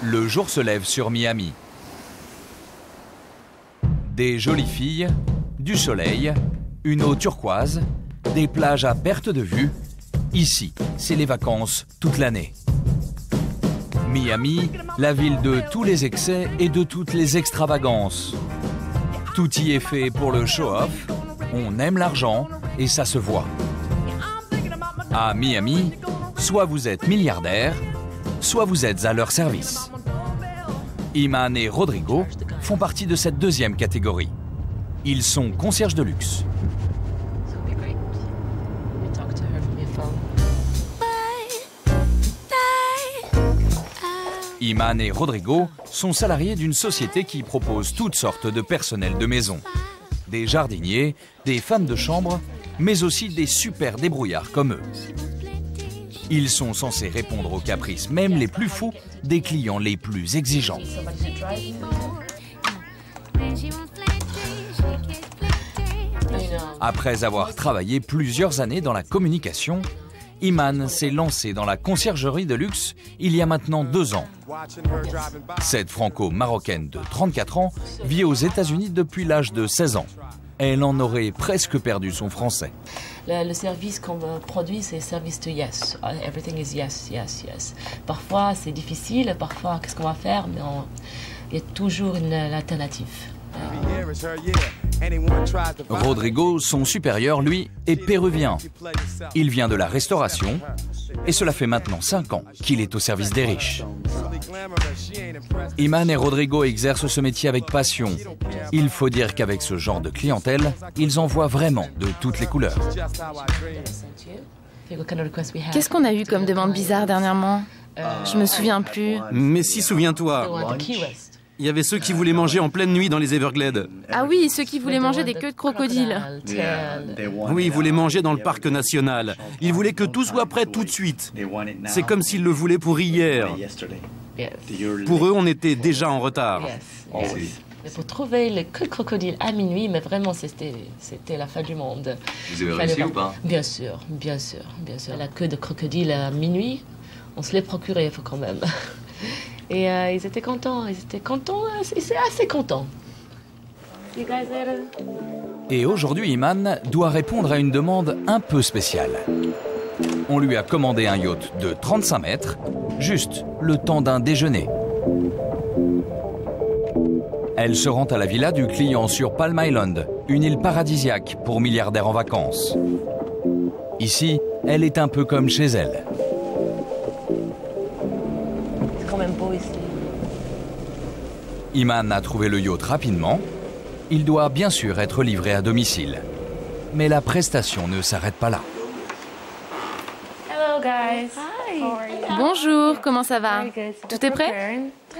Le jour se lève sur Miami. Des jolies filles, du soleil, une eau turquoise, des plages à perte de vue. Ici, c'est les vacances toute l'année. Miami, la ville de tous les excès et de toutes les extravagances. Tout y est fait pour le show-off. On aime l'argent et ça se voit. À Miami, soit vous êtes milliardaire, soit vous êtes à leur service. Iman et Rodrigo font partie de cette deuxième catégorie. Ils sont concierges de luxe. Iman et Rodrigo sont salariés d'une société qui propose toutes sortes de personnel de maison. Des jardiniers, des femmes de chambre, mais aussi des super débrouillards comme eux. Ils sont censés répondre aux caprices, même les plus fous, des clients les plus exigeants. Après avoir travaillé plusieurs années dans la communication, Iman s'est lancé dans la conciergerie de luxe il y a maintenant 2 ans. Cette franco-marocaine de 34 ans vit aux États-Unis depuis l'âge de 16 ans. Elle en aurait presque perdu son français. Le service qu'on produit, c'est le service de yes. Everything is yes, yes, yes. Parfois, c'est difficile. Parfois, qu'est-ce qu'on va faire? Mais il y a toujours une alternative. Rodrigo, son supérieur, lui, est péruvien. Il vient de la restauration et cela fait maintenant 5 ans qu'il est au service des riches. Iman et Rodrigo exercent ce métier avec passion. Il faut dire qu'avec ce genre de clientèle, ils en voient vraiment de toutes les couleurs. Qu'est-ce qu'on a eu comme demande bizarre dernièrement? Je me souviens plus. Mais si, souviens-toi. Il y avait ceux qui voulaient manger en pleine nuit dans les Everglades. Ah oui, ceux qui voulaient manger des queues de crocodile. Oui, ils voulaient manger dans le parc national. Ils voulaient que tout soit prêt tout de suite. C'est comme s'ils le voulaient pour hier. Pour eux, on était déjà en retard. Mais pour trouver le queue de crocodile à minuit, mais vraiment, c'était la fin du monde. Vous avez réussi ou pas? Bien sûr, bien sûr, bien sûr. La queue de crocodile à minuit, on se l'est procuré quand même. Et ils étaient contents, c'est assez contents. Et aujourd'hui, Iman doit répondre à une demande un peu spéciale. On lui a commandé un yacht de 35 mètres, juste le temps d'un déjeuner. Elle se rend à la villa du client sur Palm Island, une île paradisiaque pour milliardaires en vacances. Ici, elle est un peu comme chez elle. C'est quand même beau ici. Iman a trouvé le yacht rapidement. Il doit bien sûr être livré à domicile. Mais la prestation ne s'arrête pas là. Hello guys. Bonjour, comment ça va? Tout est prêt?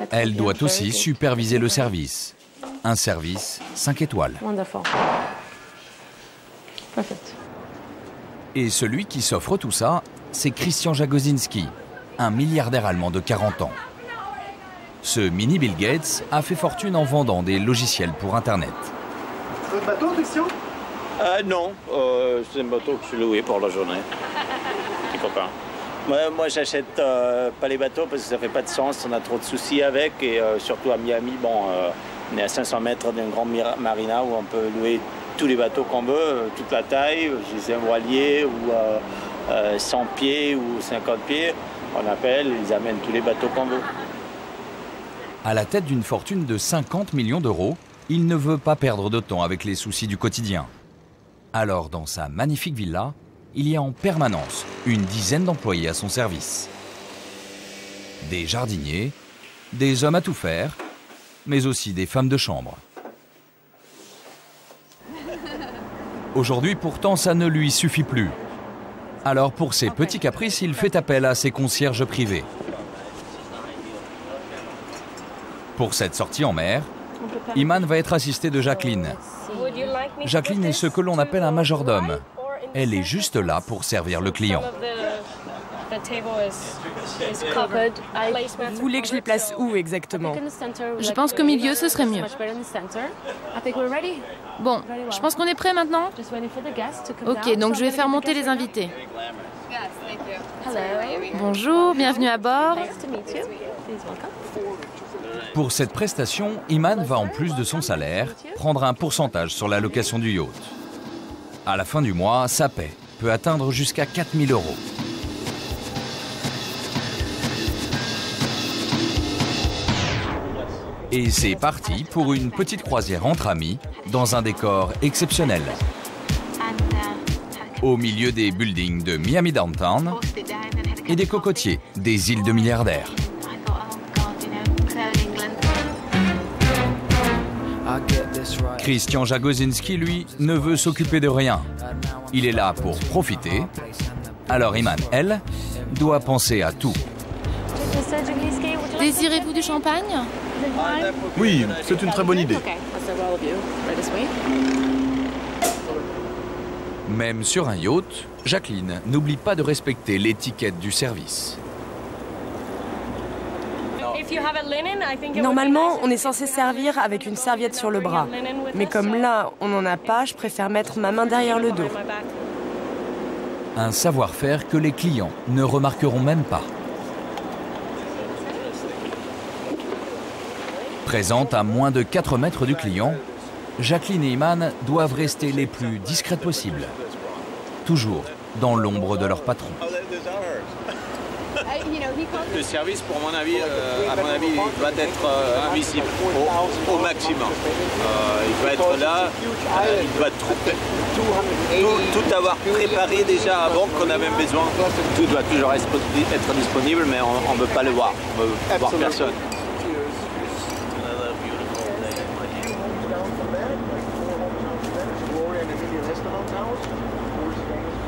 Elle doit aussi superviser le service. Un service 5 étoiles. Wonderful. Perfect. Et celui qui s'offre tout ça, c'est Christian Jagosinski, un milliardaire allemand de 40 ans. Ce mini Bill Gates a fait fortune en vendant des logiciels pour Internet. Votre bateau, Christian? Non, c'est un bateau que je suis loué pour la journée. Petit copain. Moi j'achète pas les bateaux parce que ça fait pas de sens, on a trop de soucis avec. Et surtout à Miami, on est à 500 mètres d'un grand marina où on peut louer tous les bateaux qu'on veut, toute la taille. Si c'est un voilier ou 100 pieds ou 50 pieds, on appelle, ils amènent tous les bateaux qu'on veut. À la tête d'une fortune de 50 millions d'euros, il ne veut pas perdre de temps avec les soucis du quotidien. Alors, dans sa magnifique villa, il y a en permanence une dizaine d'employés à son service. Des jardiniers, des hommes à tout faire, mais aussi des femmes de chambre. Aujourd'hui, pourtant, ça ne lui suffit plus. Alors, pour ses petits caprices, il fait appel à ses concierges privés. Pour cette sortie en mer, Iman va être assistée de Jacqueline. Jacqueline est ce que l'on appelle un majordome. Elle est juste là pour servir le client. Vous voulez que je les place où exactement? Je pense qu'au milieu, ce serait mieux. Bon, je pense qu'on est prêt maintenant? Ok, donc je vais faire monter les invités. Bonjour, bienvenue à bord. Pour cette prestation, Iman va en plus de son salaire prendre un pourcentage sur la location du yacht. À la fin du mois, sa paie peut atteindre jusqu'à 4 000 €. Et c'est parti pour une petite croisière entre amis dans un décor exceptionnel. Au milieu des buildings de Miami Downtown et des cocotiers des îles de milliardaires. Christian Jagosinski, lui, ne veut s'occuper de rien. Il est là pour profiter. Alors Iman, elle, doit penser à tout. Désirez-vous du champagne? Oui, c'est une très bonne idée. Même sur un yacht, Jacqueline n'oublie pas de respecter l'étiquette du service. Normalement, on est censé servir avec une serviette sur le bras. Mais comme là, on n'en a pas, je préfère mettre ma main derrière le dos. Un savoir-faire que les clients ne remarqueront même pas. Présente à moins de 4 mètres du client, Jacqueline et Iman doivent rester les plus discrètes possibles. Toujours dans l'ombre de leur patron. Le service, pour mon avis, doit être invisible au maximum. Il doit être là, il doit tout avoir préparé déjà avant qu'on a même besoin. Tout doit toujours être disponible, mais on ne veut pas le voir. On ne veut voir personne.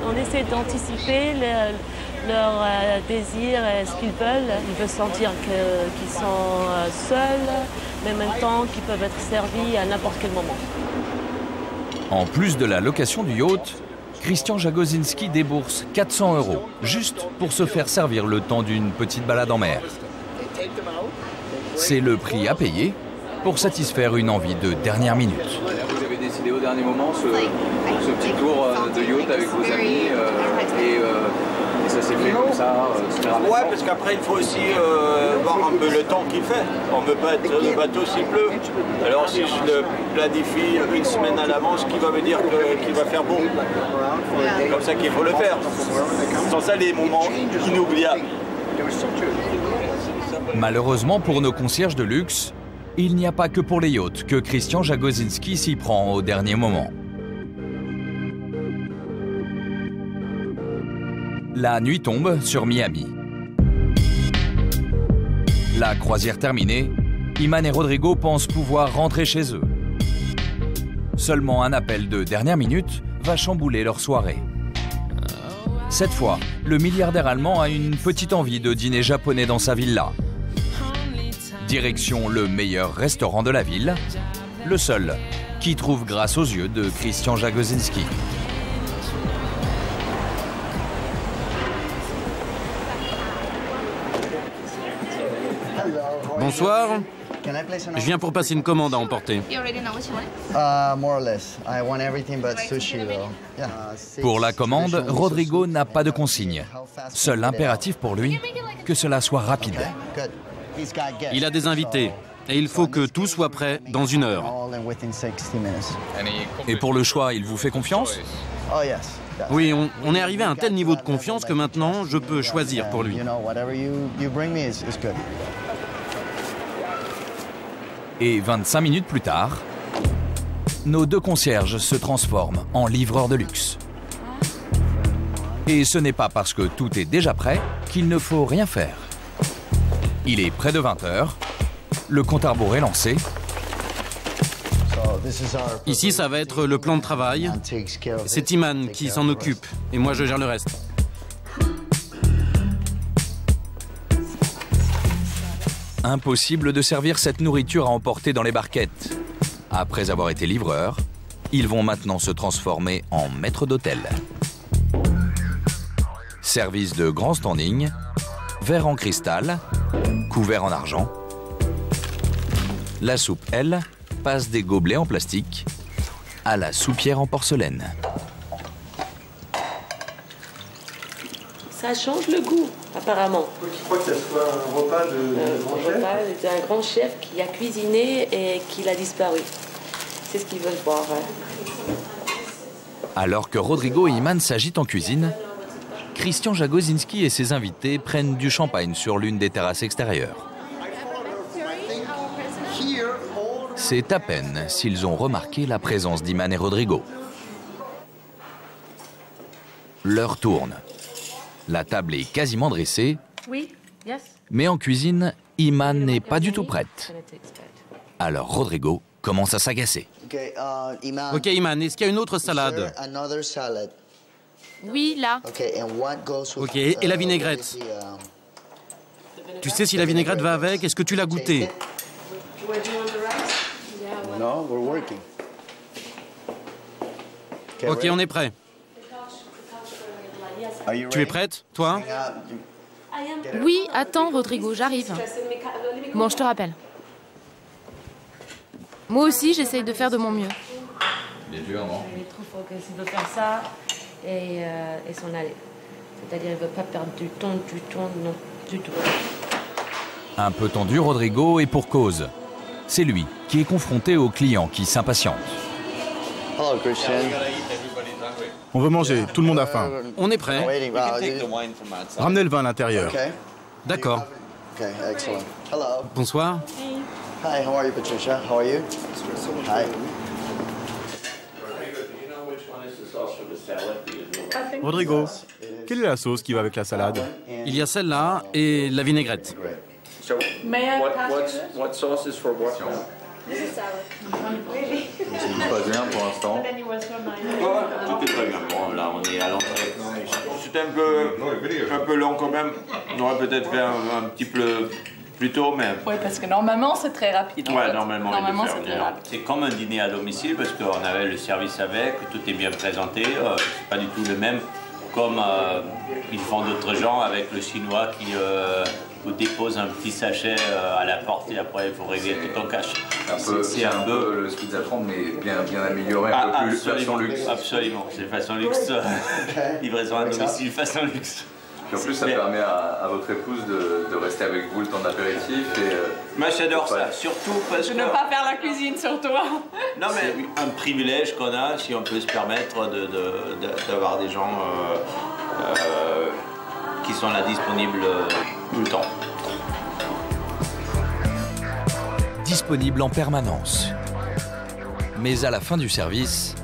On essaie d'anticiper leur désir et ce qu'ils veulent. Ils veulent sentir qu'ils sont seuls, mais en même temps qu'ils peuvent être servis à n'importe quel moment. En plus de la location du yacht, Christian Jagosinski débourse 400 € juste pour se faire servir le temps d'une petite balade en mer. C'est le prix à payer pour satisfaire une envie de dernière minute. Vous avez décidé au dernier moment ce petit tour de yacht avec vos amis et ça s'est fait comme ça. Ouais, parce qu'après il faut aussi voir un peu le temps qu'il fait. On ne peut pas être le bateau s'il pleut. Alors si je le planifie une semaine à l'avance, qui va me dire qu'il va faire beau? C'est comme ça qu'il faut le faire. Sans ça, les moments inoubliables. Malheureusement pour nos concierges de luxe, il n'y a pas que pour les yachts que Christian Jagosinski s'y prend au dernier moment. La nuit tombe sur Miami. La croisière terminée, Iman et Rodrigo pensent pouvoir rentrer chez eux. Seulement un appel de dernière minute va chambouler leur soirée. Cette fois, le milliardaire allemand a une petite envie de dîner japonais dans sa villa. Direction le meilleur restaurant de la ville, le seul qui trouve grâce aux yeux de Christian Jagosinski. Bonsoir. Je viens pour passer une commande à emporter. Pour la commande, Rodrigo n'a pas de consigne. Seul impératif pour lui, que cela soit rapide. Il a des invités et il faut que tout soit prêt dans 1 heure. Et pour le choix, il vous fait confiance? Oui, on est arrivé à un tel niveau de confiance que maintenant, je peux choisir pour lui. Et 25 minutes plus tard, nos 2 concierges se transforment en livreurs de luxe. Et ce n'est pas parce que tout est déjà prêt qu'il ne faut rien faire. Il est près de 20 h, le compte à rebours est lancé. Ici, ça va être le plan de travail. C'est Iman qui s'en occupe et moi, je gère le reste. Impossible de servir cette nourriture à emporter dans les barquettes. Après avoir été livreurs, ils vont maintenant se transformer en maîtres d'hôtel. Service de grand standing, verre en cristal, couvert en argent. La soupe, elle, passe des gobelets en plastique à la soupière en porcelaine. Ça change le goût, apparemment. Tu crois que ça soit un repas de grand chef? C'est un grand chef qui a cuisiné et qui a disparu. C'est ce qu'ils veulent voir. Alors que Rodrigo et Iman s'agitent en cuisine, Christian Jagosinski et ses invités prennent du champagne sur l'une des terrasses extérieures. C'est à peine s'ils ont remarqué la présence d'Iman et Rodrigo. L'heure tourne. La table est quasiment dressée, mais en cuisine, Iman n'est pas du tout prête. Alors Rodrigo commence à s'agacer. Ok, Iman, est-ce qu'il y a une autre salade? Oui, là. Ok, et la vinaigrette? Tu sais si la vinaigrette va avec? Est-ce que tu l'as goûtée? Ok, on est prêt. Tu es prête, toi? Oui, attends, Rodrigo, j'arrive. Bon, je te rappelle. Moi aussi, j'essaye de faire de mon mieux. Il est dur, non? Il est trop fort qu'il veut faire ça et s'en aller. C'est-à-dire qu'il ne veut pas perdre du temps, non, du tout. Un peu tendu, Rodrigo, et pour cause. C'est lui qui est confronté aux clients qui s'impatientent. Hello, Christian. On veut manger, tout le monde a faim. On est prêt. Ramenez le vin à l'intérieur. D'accord. Bonsoir. Hi, how are you, Patricia? How are you? Hi. Rodrigo, quelle est la sauce qui va avec la salade? Il y a celle-là et la vinaigrette. So, what sauce is for what? C'est pas bien pour l'instant. Tout est très bien. Bon, là, on est à l'entrée. C'était un peu long quand même. On aurait peut-être fait un petit peu plus tôt, mais... Oui, parce que normalement, c'est très rapide. Ouais, normalement c'est très rapide. C'est comme un dîner à domicile, parce qu'on avait le service avec, tout est bien présenté. C'est pas du tout le même, comme ils font d'autres gens avec le chinois qui vous dépose un petit sachet à la porte et après il faut régler tout en cash. C'est un peu le Pizza 30, mais bien amélioré, un peu plus façon luxe. Absolument, c'est façon luxe. Livraison à domicile façon luxe. Puis en plus, ça permet à votre épouse de rester avec vous le temps d'apéritif. Moi, j'adore ça, surtout parce que... De ne pas faire la cuisine, surtout. Non, mais un privilège qu'on a, si on peut se permettre d'avoir des gens qui sont là disponibles tout le temps. Disponible en permanence. Mais à la fin du service,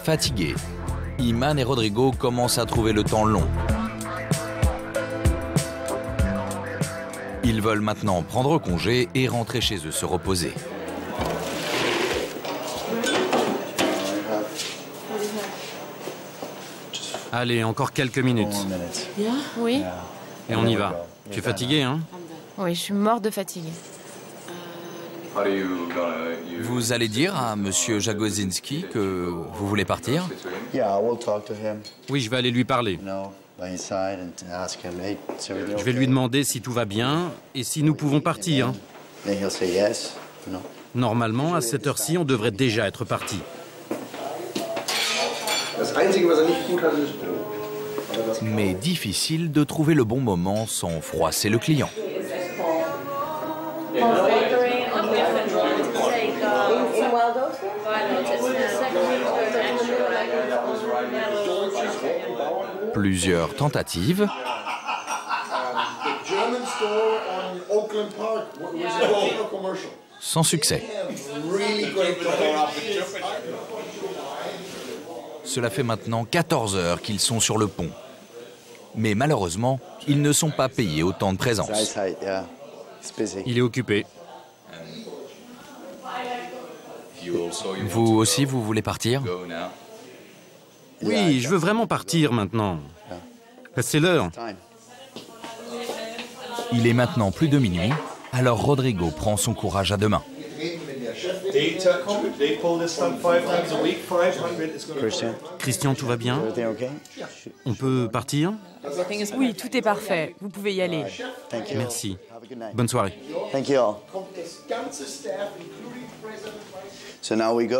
fatigués, Iman et Rodrigo commencent à trouver le temps long. Ils veulent maintenant prendre congé et rentrer chez eux se reposer. Allez, encore quelques minutes. Oui. Et on y va. Tu es fatigué, hein? Oui, je suis morte de fatigue. Vous allez dire à Monsieur Jagosinski que vous voulez partir? Oui, je vais aller lui parler. Je vais lui demander si tout va bien et si nous pouvons partir. Normalement, à cette heure-ci, on devrait déjà être parti. Mais difficile de trouver le bon moment sans froisser le client. Plusieurs tentatives. Sans succès. Cela fait maintenant 14 heures qu'ils sont sur le pont. Mais malheureusement, ils ne sont pas payés autant de présence. Il est occupé. Vous aussi, vous voulez partir? Oui, je veux vraiment partir maintenant. C'est l'heure. Il est maintenant plus de minuit, alors Rodrigo prend son courage à deux mains. Christian, tout va bien? On peut partir? Oui, tout est parfait. Vous pouvez y aller. Merci. Bonne soirée.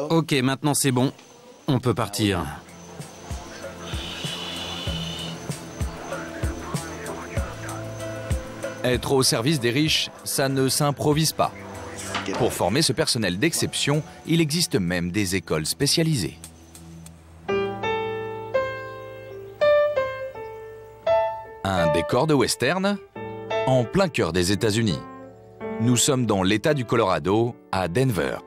Ok, maintenant c'est bon. On peut partir. Être au service des riches, ça ne s'improvise pas. Pour former ce personnel d'exception, il existe même des écoles spécialisées. Un décor de western en plein cœur des États-Unis. Nous sommes dans l'État du Colorado, à Denver.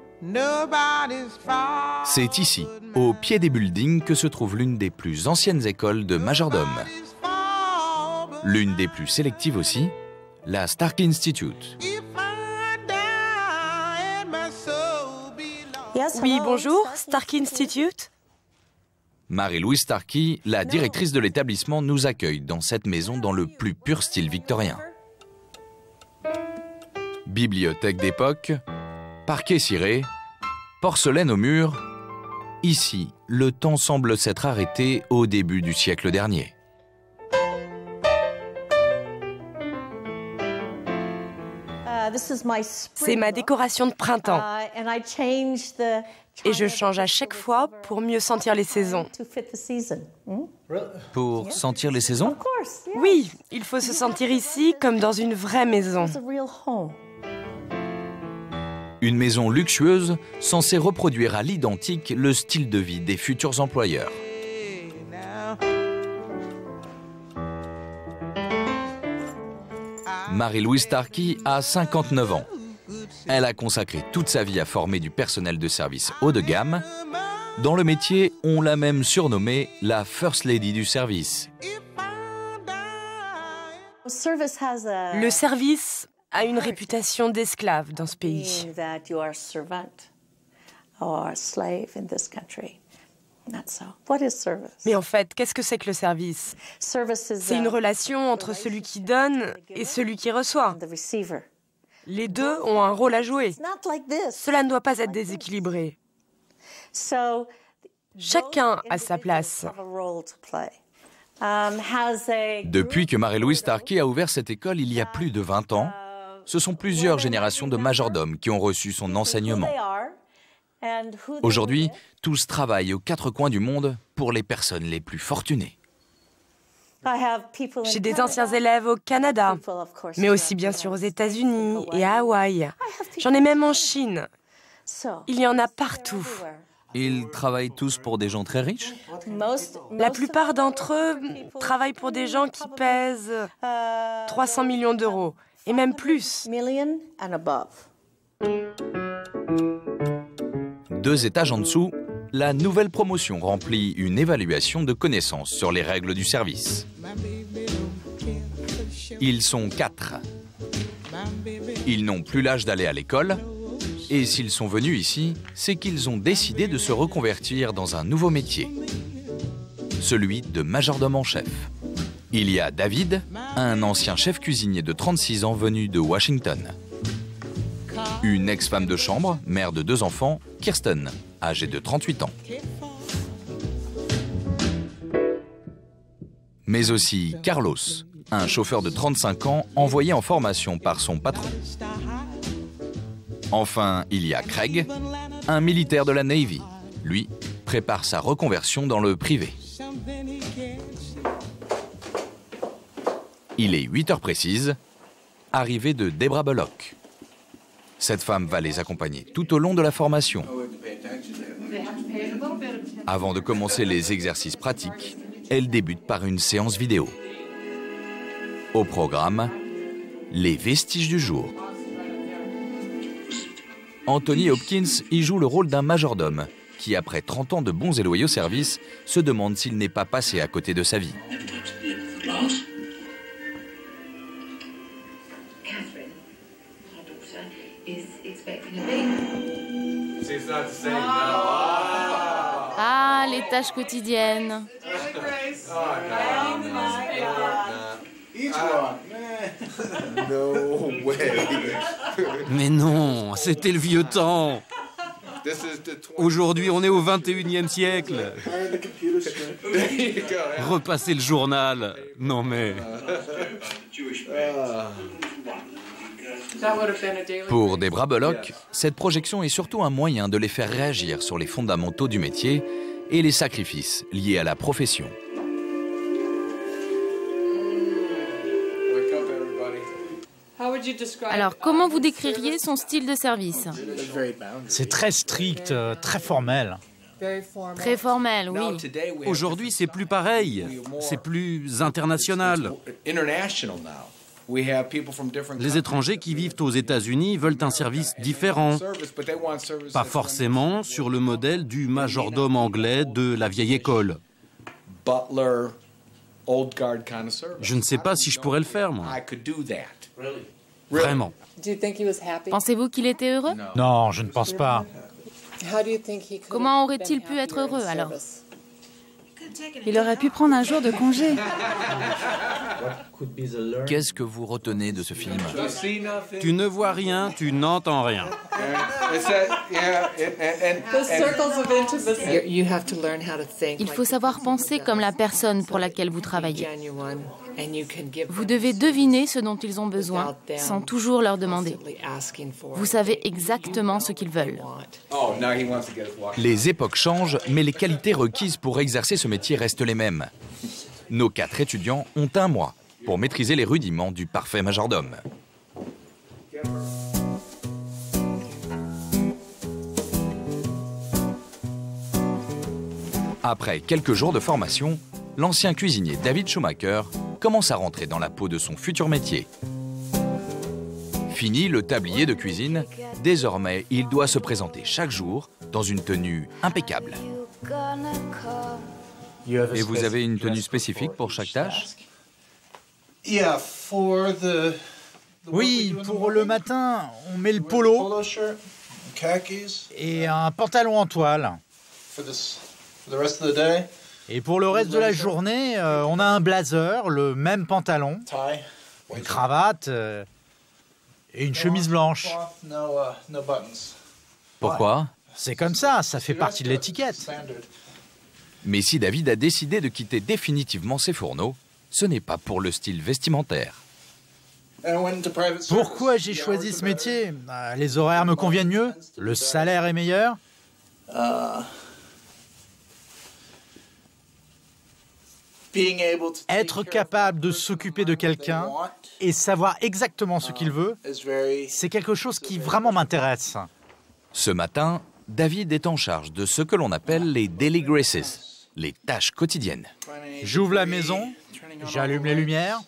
C'est ici, au pied des buildings, que se trouve l'une des plus anciennes écoles de majordome. L'une des plus sélectives aussi, la Starkey Institute. Oui, bonjour, Starkey Institute. Marie-Louise Starkey, la directrice de l'établissement, nous accueille dans cette maison dans le plus pur style victorien. Bibliothèque d'époque, parquet ciré, porcelaine au mur. Ici, le temps semble s'être arrêté au début du siècle dernier. C'est ma décoration de printemps. Et je change à chaque fois pour mieux sentir les saisons. Pour sentir les saisons? Oui, il faut se sentir ici comme dans une vraie maison. Une maison luxueuse censée reproduire à l'identique le style de vie des futurs employeurs. Marie-Louise Starkey a 59 ans. Elle a consacré toute sa vie à former du personnel de service haut de gamme. Dans le métier, on l'a même surnommée la First Lady du service. Le service a une réputation d'esclave dans ce pays. Mais en fait, qu'est-ce que c'est que le service? C'est une relation entre celui qui donne et celui qui reçoit. Les deux ont un rôle à jouer. Cela ne doit pas être déséquilibré. Chacun a sa place. Depuis que Marie-Louise Starkey a ouvert cette école il y a plus de 20 ans, ce sont plusieurs générations de majordomes qui ont reçu son enseignement. Aujourd'hui, tous travaillent aux quatre coins du monde pour les personnes les plus fortunées. J'ai des anciens élèves au Canada, mais aussi bien sûr aux États-Unis et à Hawaï. J'en ai même en Chine. Il y en a partout. Ils travaillent tous pour des gens très riches? La plupart d'entre eux travaillent pour des gens qui pèsent 300 millions d'euros, et même plus. 2 étages en dessous, la nouvelle promotion remplit une évaluation de connaissances sur les règles du service. Ils sont 4. Ils n'ont plus l'âge d'aller à l'école. Et s'ils sont venus ici, c'est qu'ils ont décidé de se reconvertir dans un nouveau métier. Celui de majordome en chef. Il y a David, un ancien chef cuisinier de 36 ans venu de Washington. Une ex-femme de chambre, mère de 2 enfants, Kirsten, âgée de 38 ans. Mais aussi Carlos, un chauffeur de 35 ans envoyé en formation par son patron. Enfin, il y a Craig, un militaire de la Navy. Lui prépare sa reconversion dans le privé. Il est 8 heures précises, arrivée de Debra Bullock. Cette femme va les accompagner tout au long de la formation. Avant de commencer les exercices pratiques, elle débute par une séance vidéo. Au programme, les vestiges du jour. Anthony Hopkins y joue le rôle d'un majordome qui, après 30 ans de bons et loyaux services, se demande s'il n'est pas passé à côté de sa vie. Ah, les tâches quotidiennes. Mais non, c'était le vieux temps. Aujourd'hui, on est au 21e siècle. Repasser le journal. Non mais... Pour Debra Bullock, cette projection est surtout un moyen de les faire réagir sur les fondamentaux du métier et les sacrifices liés à la profession. Alors, comment vous décririez son style de service? C'est très strict, très formel. Très formel, oui. Aujourd'hui, c'est plus pareil. C'est plus international. Les étrangers qui vivent aux États-Unis veulent un service différent. Pas forcément sur le modèle du majordome anglais de la vieille école. Je ne sais pas si je pourrais le faire, moi. Vraiment. Pensez-vous qu'il était heureux? Non, je ne pense pas. Comment aurait-il pu être heureux, alors? Il aurait pu prendre un jour de congé. Qu'est-ce que vous retenez de ce film? Tu ne vois rien, tu n'entends rien. Il faut savoir penser comme la personne pour laquelle vous travaillez. Vous devez deviner ce dont ils ont besoin sans toujours leur demander. Vous savez exactement ce qu'ils veulent. Les époques changent, mais les qualités requises pour exercer ce métier restent les mêmes. Nos 4 étudiants ont 1 mois pour maîtriser les rudiments du parfait majordome. Après quelques jours de formation, l'ancien cuisinier David Schumacher commence à rentrer dans la peau de son futur métier. Fini le tablier de cuisine, désormais il doit se présenter chaque jour dans une tenue impeccable. Et vous avez une tenue spécifique pour chaque tâche? Oui, pour le matin, on met le polo et un pantalon en toile. Et pour le reste de la journée, on a un blazer, le même pantalon, une cravate et une chemise blanche. Pourquoi? C'est comme ça fait partie de l'étiquette. Mais si David a décidé de quitter définitivement ses fourneaux, ce n'est pas pour le style vestimentaire. Pourquoi j'ai choisi ce métier? Les horaires me conviennent mieux, le salaire est meilleur. Être capable de s'occuper de quelqu'un et savoir exactement ce qu'il veut, c'est quelque chose qui vraiment m'intéresse. Ce matin, David est en charge de ce que l'on appelle les daily graces, les tâches quotidiennes. J'ouvre la maison, j'allume les lumières.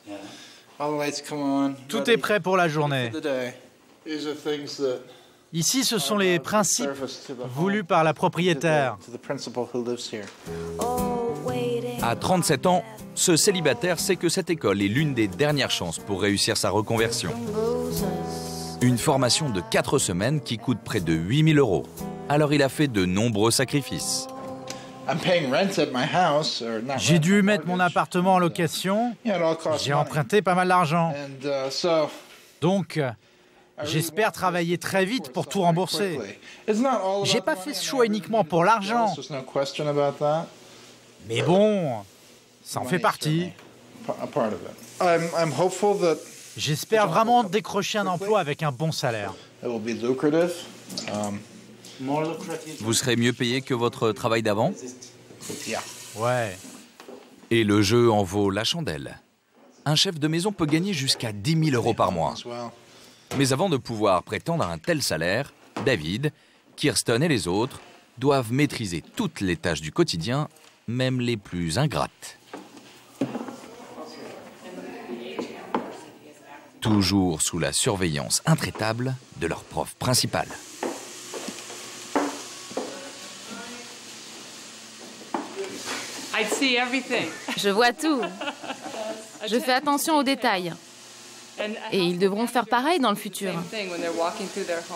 Tout est prêt pour la journée. Ici, ce sont les principes voulus par la propriétaire. À 37 ans, ce célibataire sait que cette école est l'une des dernières chances pour réussir sa reconversion. Une formation de 4 semaines qui coûte près de 8 000 €. Alors il a fait de nombreux sacrifices. J'ai dû mettre mon appartement en location. J'ai emprunté pas mal d'argent. Donc, j'espère travailler très vite pour tout rembourser. J'ai pas fait ce choix uniquement pour l'argent. Mais bon, ça en fait partie. J'espère vraiment décrocher un emploi avec un bon salaire. Vous serez mieux payé que votre travail d'avant? Ouais. Et le jeu en vaut la chandelle. Un chef de maison peut gagner jusqu'à 10 000 € par mois. Mais avant de pouvoir prétendre à un tel salaire, David, Kirsten et les autres doivent maîtriser toutes les tâches du quotidien, même les plus ingrates. Toujours sous la surveillance intraitable de leur prof principal. Je vois tout. Je fais attention aux détails. Et ils devront faire pareil dans le futur.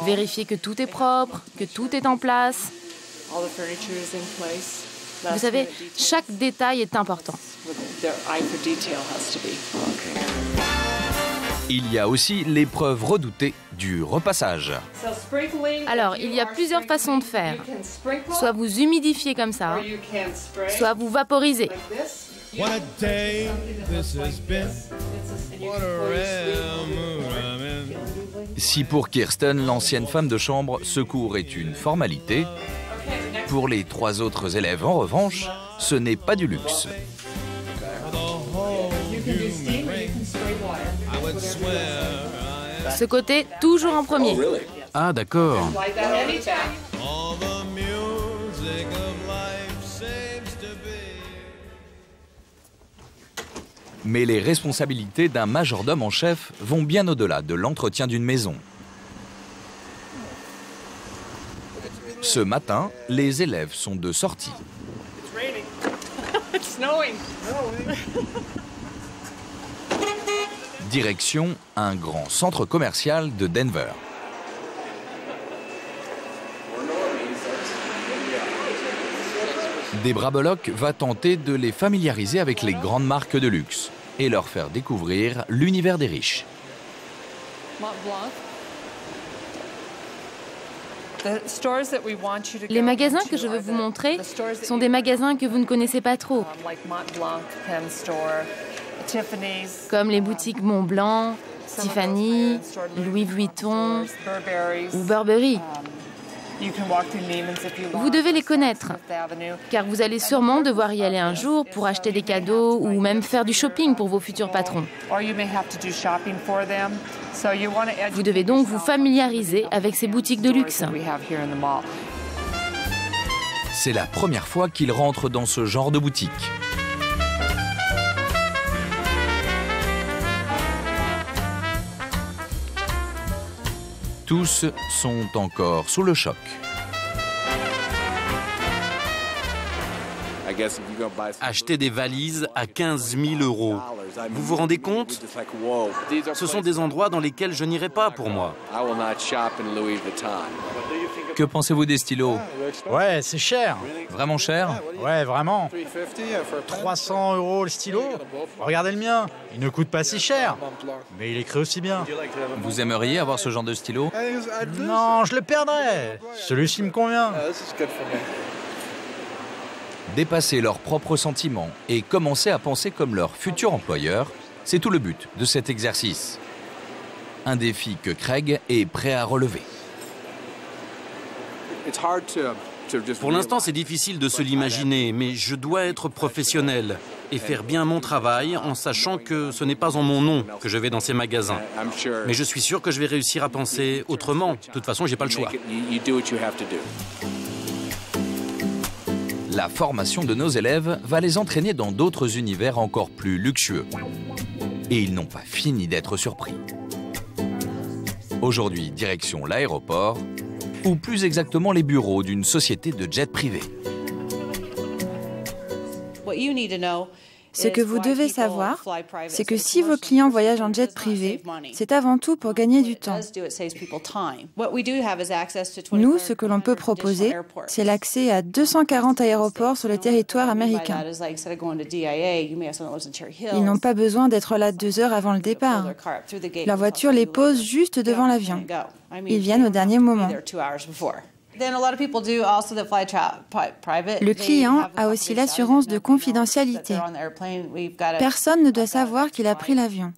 Vérifier que tout est propre, que tout est en place. Vous savez, chaque détail est important. Il y a aussi l'épreuve redoutée du repassage. Alors, il y a plusieurs façons de faire. Soit vous humidifiez comme ça, soit vous vaporisez. Si pour Kirsten, l'ancienne femme de chambre, ce cours est une formalité, pour les 3 autres élèves, en revanche, ce n'est pas du luxe. Ce côté, toujours en premier. Ah, d'accord. Mais les responsabilités d'un majordome en chef vont bien au-delà de l'entretien d'une maison. Ce matin, les élèves sont de sortie. Direction un grand centre commercial de Denver. Debra Bullock va tenter de les familiariser avec les grandes marques de luxe et leur faire découvrir l'univers des riches. Les magasins que je veux vous montrer sont des magasins que vous ne connaissez pas trop, comme les boutiques Montblanc, Tiffany, Louis Vuitton ou Burberry. Vous devez les connaître, car vous allez sûrement devoir y aller un jour pour acheter des cadeaux ou même faire du shopping pour vos futurs patrons. Vous devez donc vous familiariser avec ces boutiques de luxe. C'est la première fois qu'ils rentrent dans ce genre de boutique. Tous sont encore sous le choc. Acheter des valises à 15 000 €. Vous vous rendez compte? Ce sont des endroits dans lesquels je n'irai pas pour moi. Que pensez-vous des stylos? Ouais, c'est cher. Vraiment cher? Ouais, vraiment. 300 € le stylo. Regardez le mien. Il ne coûte pas si cher. Mais il écrit aussi bien. Vous aimeriez avoir ce genre de stylo? Non, je le perdrais. Celui-ci me convient. Dépasser leurs propres sentiments et commencer à penser comme leur futur employeur, c'est tout le but de cet exercice. Un défi que Craig est prêt à relever. Pour l'instant, c'est difficile de se l'imaginer, mais je dois être professionnel et faire bien mon travail en sachant que ce n'est pas en mon nom que je vais dans ces magasins. Mais je suis sûr que je vais réussir à penser autrement. De toute façon, j'ai pas le choix. La formation de nos élèves va les entraîner dans d'autres univers encore plus luxueux. Et ils n'ont pas fini d'être surpris. Aujourd'hui, direction l'aéroport, ou plus exactement les bureaux d'une société de jet privé. Ce que vous devez savoir, c'est que si vos clients voyagent en jet privé, c'est avant tout pour gagner du temps. Nous, ce que l'on peut proposer, c'est l'accès à 240 aéroports sur le territoire américain. Ils n'ont pas besoin d'être là 2 heures avant le départ. Leur voiture les pose juste devant l'avion. Ils viennent au dernier moment. Le client a aussi l'assurance de confidentialité. Personne ne doit savoir qu'il a pris l'avion,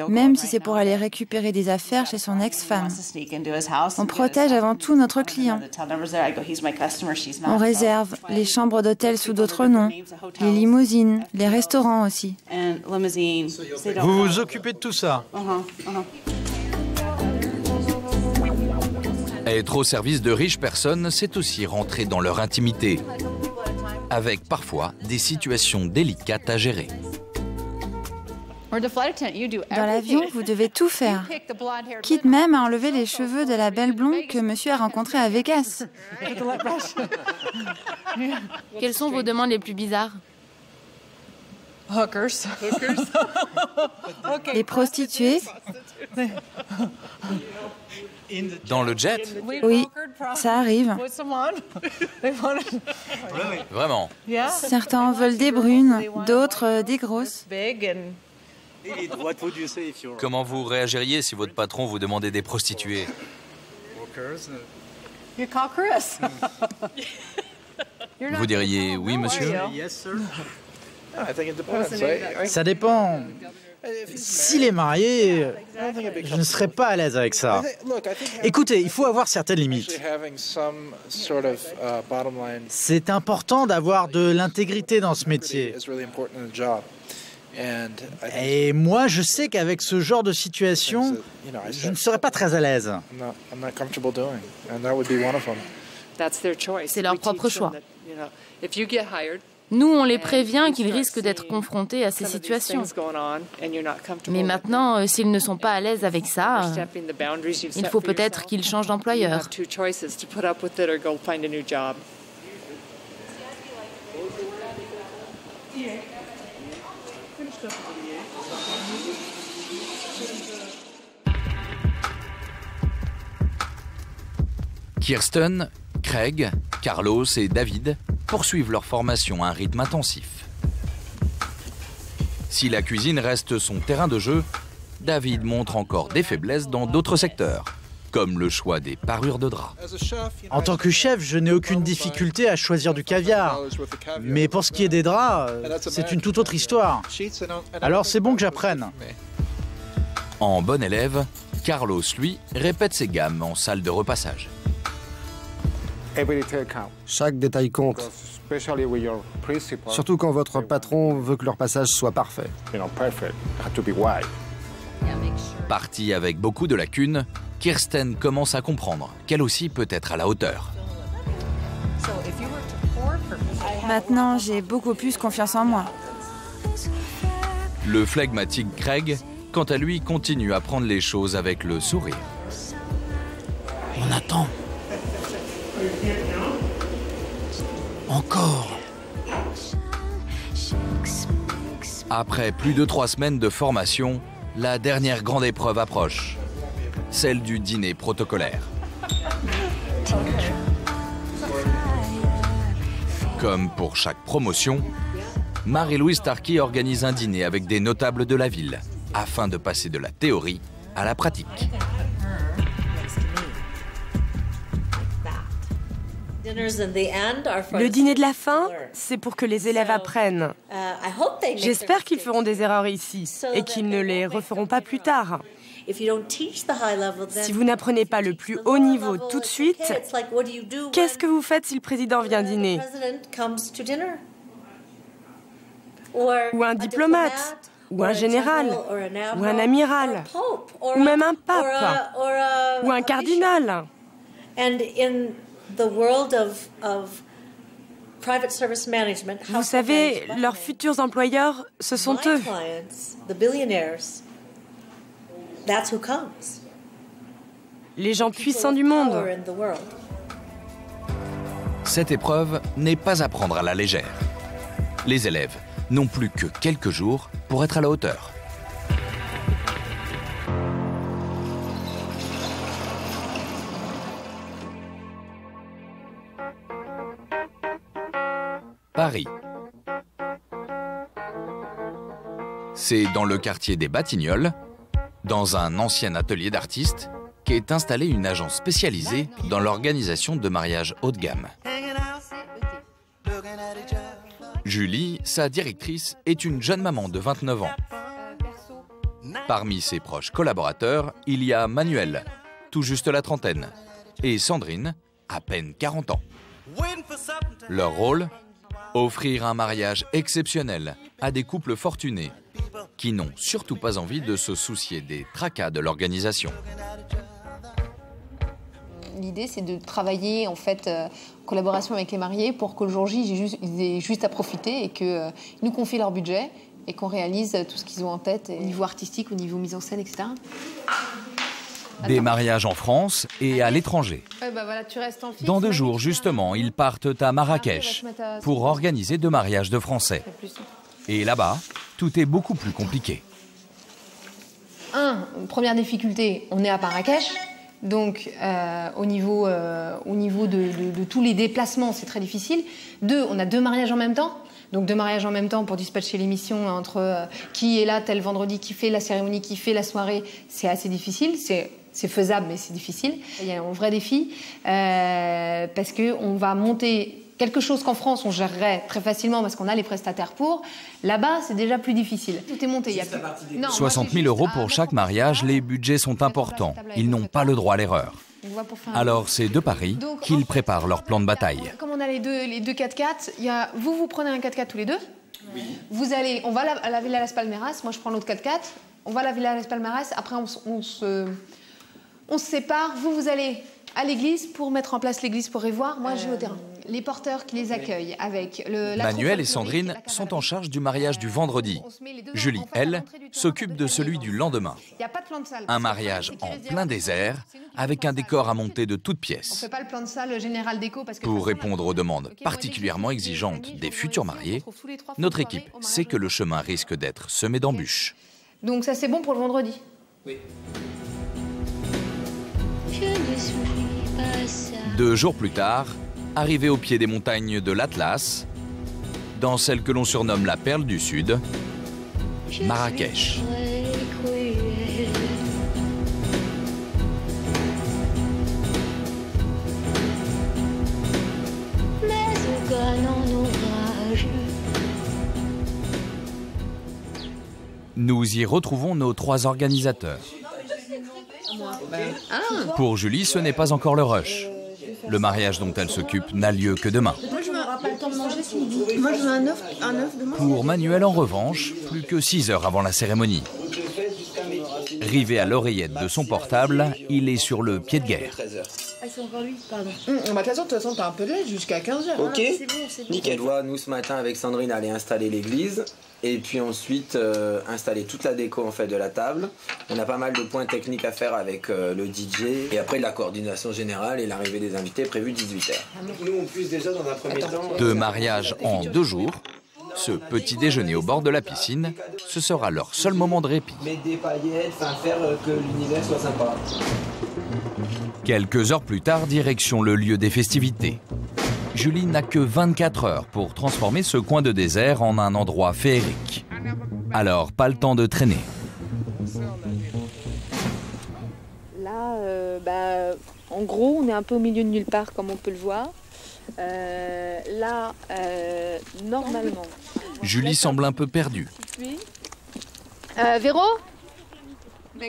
même si c'est pour aller récupérer des affaires chez son ex-femme. On protège avant tout notre client. On réserve les chambres d'hôtel sous d'autres noms, les limousines, les restaurants aussi. Vous vous occupez de tout ça? Être au service de riches personnes, c'est aussi rentrer dans leur intimité, avec parfois des situations délicates à gérer. Dans l'avion, vous devez tout faire, quitte même à enlever les cheveux de la belle blonde que monsieur a rencontrée à Vegas. Quelles sont vos demandes les plus bizarres? Les prostituées. Dans le jet? Oui, ça arrive. Vraiment? Certains veulent des brunes, d'autres des grosses. Comment vous réagiriez si votre patron vous demandait des prostituées? Vous diriez oui, monsieur? Ça dépend. S'il est marié, je ne serais pas à l'aise avec ça. Écoutez, il faut avoir certaines limites. C'est important d'avoir de l'intégrité dans ce métier. Et moi, je sais qu'avec ce genre de situation, je ne serais pas très à l'aise. C'est leur propre choix. Nous, on les prévient qu'ils risquent d'être confrontés à ces situations. Mais maintenant, s'ils ne sont pas à l'aise avec ça, il faut peut-être qu'ils changent d'employeur. Kirsten, Craig, Carlos et David poursuivent leur formation à un rythme intensif. Si la cuisine reste son terrain de jeu, David montre encore des faiblesses dans d'autres secteurs, comme le choix des parures de drap. En tant que chef, je n'ai aucune difficulté à choisir du caviar. Mais pour ce qui est des draps, c'est une toute autre histoire. Alors c'est bon que j'apprenne. En bon élève, Carlos, lui, répète ses gammes en salle de repassage. Chaque détail compte, surtout quand votre patron veut que leur passage soit parfait. Partie avec beaucoup de lacunes, Kirsten commence à comprendre qu'elle aussi peut être à la hauteur. Maintenant, j'ai beaucoup plus confiance en moi. Le flegmatique Craig, quant à lui, continue à prendre les choses avec le sourire. On attend. Encore. Après plus de 3 semaines de formation, la dernière grande épreuve approche, celle du dîner protocolaire. Comme pour chaque promotion, Marie-Louise Tarky organise un dîner avec des notables de la ville, afin de passer de la théorie à la pratique. Le dîner de la fin, c'est pour que les élèves apprennent. J'espère qu'ils feront des erreurs ici et qu'ils ne les referont pas plus tard. Si vous n'apprenez pas le plus haut niveau tout de suite, qu'est-ce que vous faites si le président vient dîner? Ou un diplomate, ou un général, ou un amiral, ou même un pape, ou un cardinal. Vous savez, leurs futurs employeurs, ce sont eux. Les gens puissants du monde. Cette épreuve n'est pas à prendre à la légère. Les élèves n'ont plus que quelques jours pour être à la hauteur. Paris. C'est dans le quartier des Batignolles, dans un ancien atelier d'artistes, qu'est installée une agence spécialisée dans l'organisation de mariages haut de gamme. Julie, sa directrice, est une jeune maman de 29 ans. Parmi ses proches collaborateurs, il y a Manuel, tout juste la trentaine, et Sandrine, à peine 40 ans. Leur rôle ? Offrir un mariage exceptionnel à des couples fortunés qui n'ont surtout pas envie de se soucier des tracas de l'organisation. L'idée, c'est de travailler en fait en collaboration avec les mariés pour que le jour J, ils aient juste à profiter et qu'ils nous confient leur budget et qu'on réalise tout ce qu'ils ont en tête au niveau artistique, au niveau mise en scène, etc. Des mariages en France et à l'étranger. Dans 2 jours, justement, ils partent à Marrakech pour organiser 2 mariages de Français. Et là-bas, tout est beaucoup plus compliqué. Première difficulté, on est à Marrakech. Donc, au niveau de tous les déplacements, c'est très difficile. 2, on a 2 mariages en même temps. Donc 2 mariages en même temps pour dispatcher l'émission entre qui est là tel vendredi, qui fait la cérémonie, qui fait la soirée, c'est assez difficile. C'est faisable, mais c'est difficile. Il y a un vrai défi parce qu'on va monter quelque chose qu'en France, on gérerait très facilement parce qu'on a les prestataires pour. Là-bas, c'est déjà plus difficile. Tout est monté. Il y a plus... 60 000 € pour chaque mariage, les budgets sont importants. Ils n'ont pas le droit à l'erreur. Alors, c'est de Paris qu'ils préparent leur plan de bataille. Comme on a les deux 4x4, vous prenez un 4x4 tous les deux. On va à la Villa Las Palmeras, moi je prends l'autre 4x4, on va à la Villa Las Palmeras, après on se sépare, vous allez à l'église pour mettre en place l'église pour y voir, moi je vais au terrain. Les porteurs qui les accueillent avec Manuel et Sandrine sont en charge du mariage du vendredi. Julie, elle, s'occupe de celui du lendemain. Un mariage en plein désert, avec un décor à monter de toutes pièces. Pour répondre aux demandes particulièrement exigeantes des futurs mariés, notre équipe sait que le chemin risque d'être semé d'embûches. Donc ça c'est bon pour le vendredi. Oui. 2 jours plus tard, arrivé au pied des montagnes de l'Atlas, dans celle que l'on surnomme la Perle du Sud, Marrakech. Nous y retrouvons nos 3 organisateurs. Pour Julie, ce n'est pas encore le rush. Le mariage dont elle s'occupe n'a lieu que demain. Moi, je n'aurai pas le temps de manger ce midi. Moi, je veux un œuf demain. Pour Manuel, en revanche, plus que 6 heures avant la cérémonie. Rivé à l'oreillette de son portable, il est sur le pied de guerre. Ah, c'est encore lui, pardon. De toute façon, t'as un peu de lait jusqu'à 15h. Ok, bon. nickel. Nous, ce matin, avec Sandrine, aller installer l'église. Et puis ensuite, installer toute la déco en fait, de la table. On a pas mal de points techniques à faire avec le DJ. Et après, la coordination générale et l'arrivée des invités prévue 18h. Nous, on puisse déjà dans un premier temps... 2 mariages en 2 jours. Ce petit déjeuner au bord de la piscine, ce sera leur seul moment de répit. Mettre des paillettes, faire que l'univers soit sympa. Quelques heures plus tard, direction le lieu des festivités. Julie n'a que 24 heures pour transformer ce coin de désert en un endroit féerique. Alors, pas le temps de traîner. Là, en gros, on est un peu au milieu de nulle part, comme on peut le voir. Normalement... Julie semble un peu perdue. Véro ?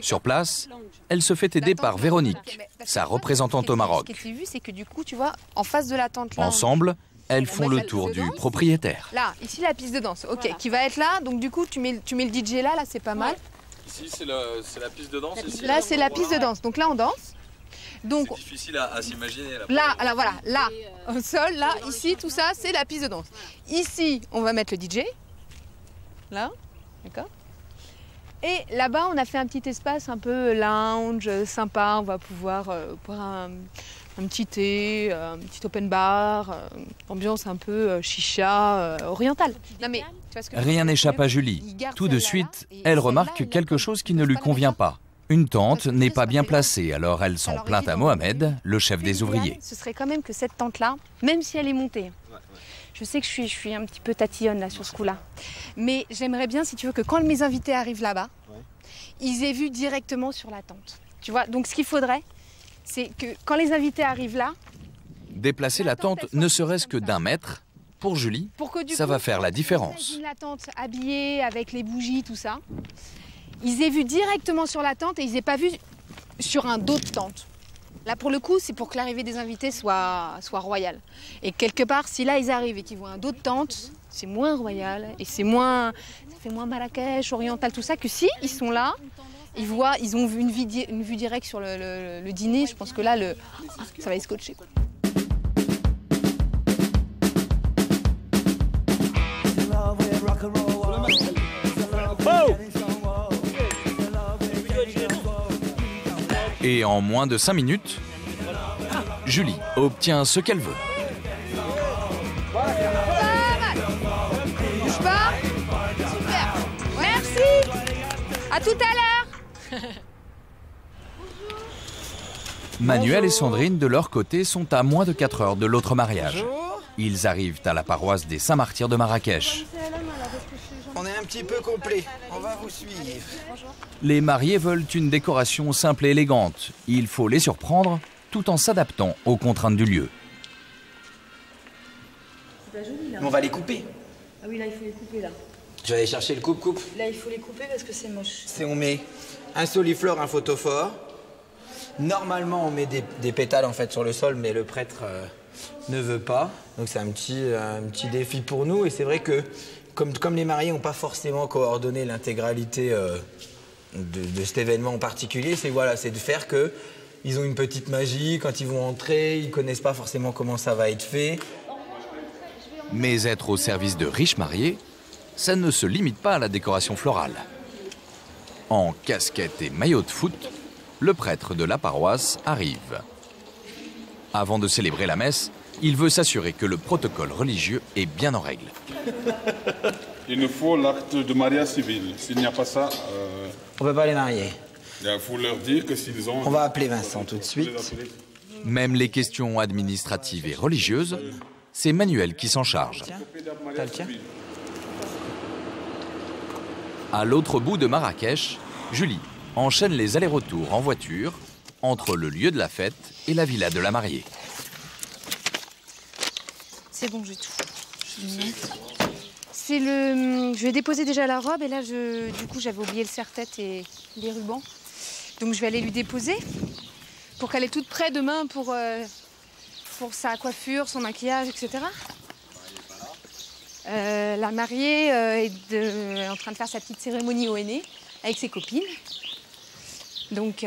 Sur place, elle se fait aider par Véronique, sa représentante au Maroc. Ce que j'ai vu, c'est que du coup, tu vois, en face de la tente là... Ensemble, elles font le tour du propriétaire. Là, ici, la piste de danse, ok, voilà. Qui va être là. Donc du coup, tu mets le DJ là, c'est pas mal. Ici, c'est la piste de danse. Là, c'est la piste de danse. Donc là, on danse. C'est difficile à s'imaginer. Là, voilà, là, au sol, là, ici, tout ça, c'est la piste de danse. Ici, on va mettre le DJ. Là, d'accord. Et là-bas, on a fait un petit espace un peu lounge, sympa. On va pouvoir boire un petit thé, un petit open bar, ambiance un peu chicha orientale. Non, mais, tu vois ce que rien n'échappe à Julie. Tout de suite, elle remarque quelque chose qui ne lui convient pas. Une tente n'est pas bien placée, alors elle s'en plaint à Mohamed, le chef des ouvriers. Ce serait quand même que cette tente-là, même si elle est montée, je sais que je suis un petit peu tatillonne là sur ce coup-là, mais j'aimerais bien, si tu veux, que quand mes invités arrivent là-bas, ils aient vu directement sur la tente. Tu vois, donc ce qu'il faudrait, c'est que quand les invités arrivent là... Déplacer la tente ne serait-ce que d'1 mètre, pour Julie, ça va faire la différence. La tente habillée avec les bougies, tout ça, ils aient vu directement sur la tente et ils n'aient pas vu sur un dos de tente. Là, pour le coup, c'est pour que l'arrivée des invités soit royale. Et quelque part, si là, ils arrivent et qu'ils voient un dos de tente, c'est moins royal et ça fait moins Marrakech, oriental, tout ça, que si ils sont là, ils ont vu une vue directe sur le dîner. Je pense que là, ça va les scotcher. Et en moins de 5 minutes, Julie obtient ce qu'elle veut. Bouge pas. Super. Merci. À tout à l'heure. Manuel et Sandrine, de leur côté, sont à moins de 4 heures de l'autre mariage. Ils arrivent à la paroisse des Saints-Martyrs de Marrakech. On est un petit peu complet, on va vous suivre. Les mariés veulent une décoration simple et élégante. Il faut les surprendre tout en s'adaptant aux contraintes du lieu. Mais on va les couper. Ah oui, là, il faut les couper, là. Je vais aller chercher le coupe-coupe. Là, il faut les couper parce que c'est moche. On met un soliflore, un photophore. Normalement, on met des pétales en fait sur le sol, mais le prêtre ne veut pas. Donc c'est un petit défi pour nous. Et c'est vrai que Comme les mariés n'ont pas forcément coordonné l'intégralité de cet événement en particulier, c'est de faire que ils ont une petite magie, quand ils vont entrer, ils ne connaissent pas forcément comment ça va être fait. Mais être au service de riches mariés, ça ne se limite pas à la décoration florale. En casquette et maillot de foot, le prêtre de la paroisse arrive. Avant de célébrer la messe, il veut s'assurer que le protocole religieux est bien en règle. Il nous faut l'acte de mariage civil. S'il n'y a pas ça... On ne peut pas les marier. Il faut leur dire que s'ils ont... On va appeler Vincent tout de suite. Même les questions administratives et religieuses, c'est Manuel qui s'en charge. T'as le tien ? À l'autre bout de Marrakech, Julie enchaîne les allers-retours en voiture entre le lieu de la fête et la villa de la mariée. C'est bon, j'ai tout. Je vais mettre. Je vais déposer déjà la robe et là, du coup, j'avais oublié le serre-tête et les rubans. Donc, je vais aller lui déposer pour qu'elle est toute prête demain pour sa coiffure, son maquillage, etc. La mariée est en train de faire sa petite cérémonie au henné avec ses copines. Donc,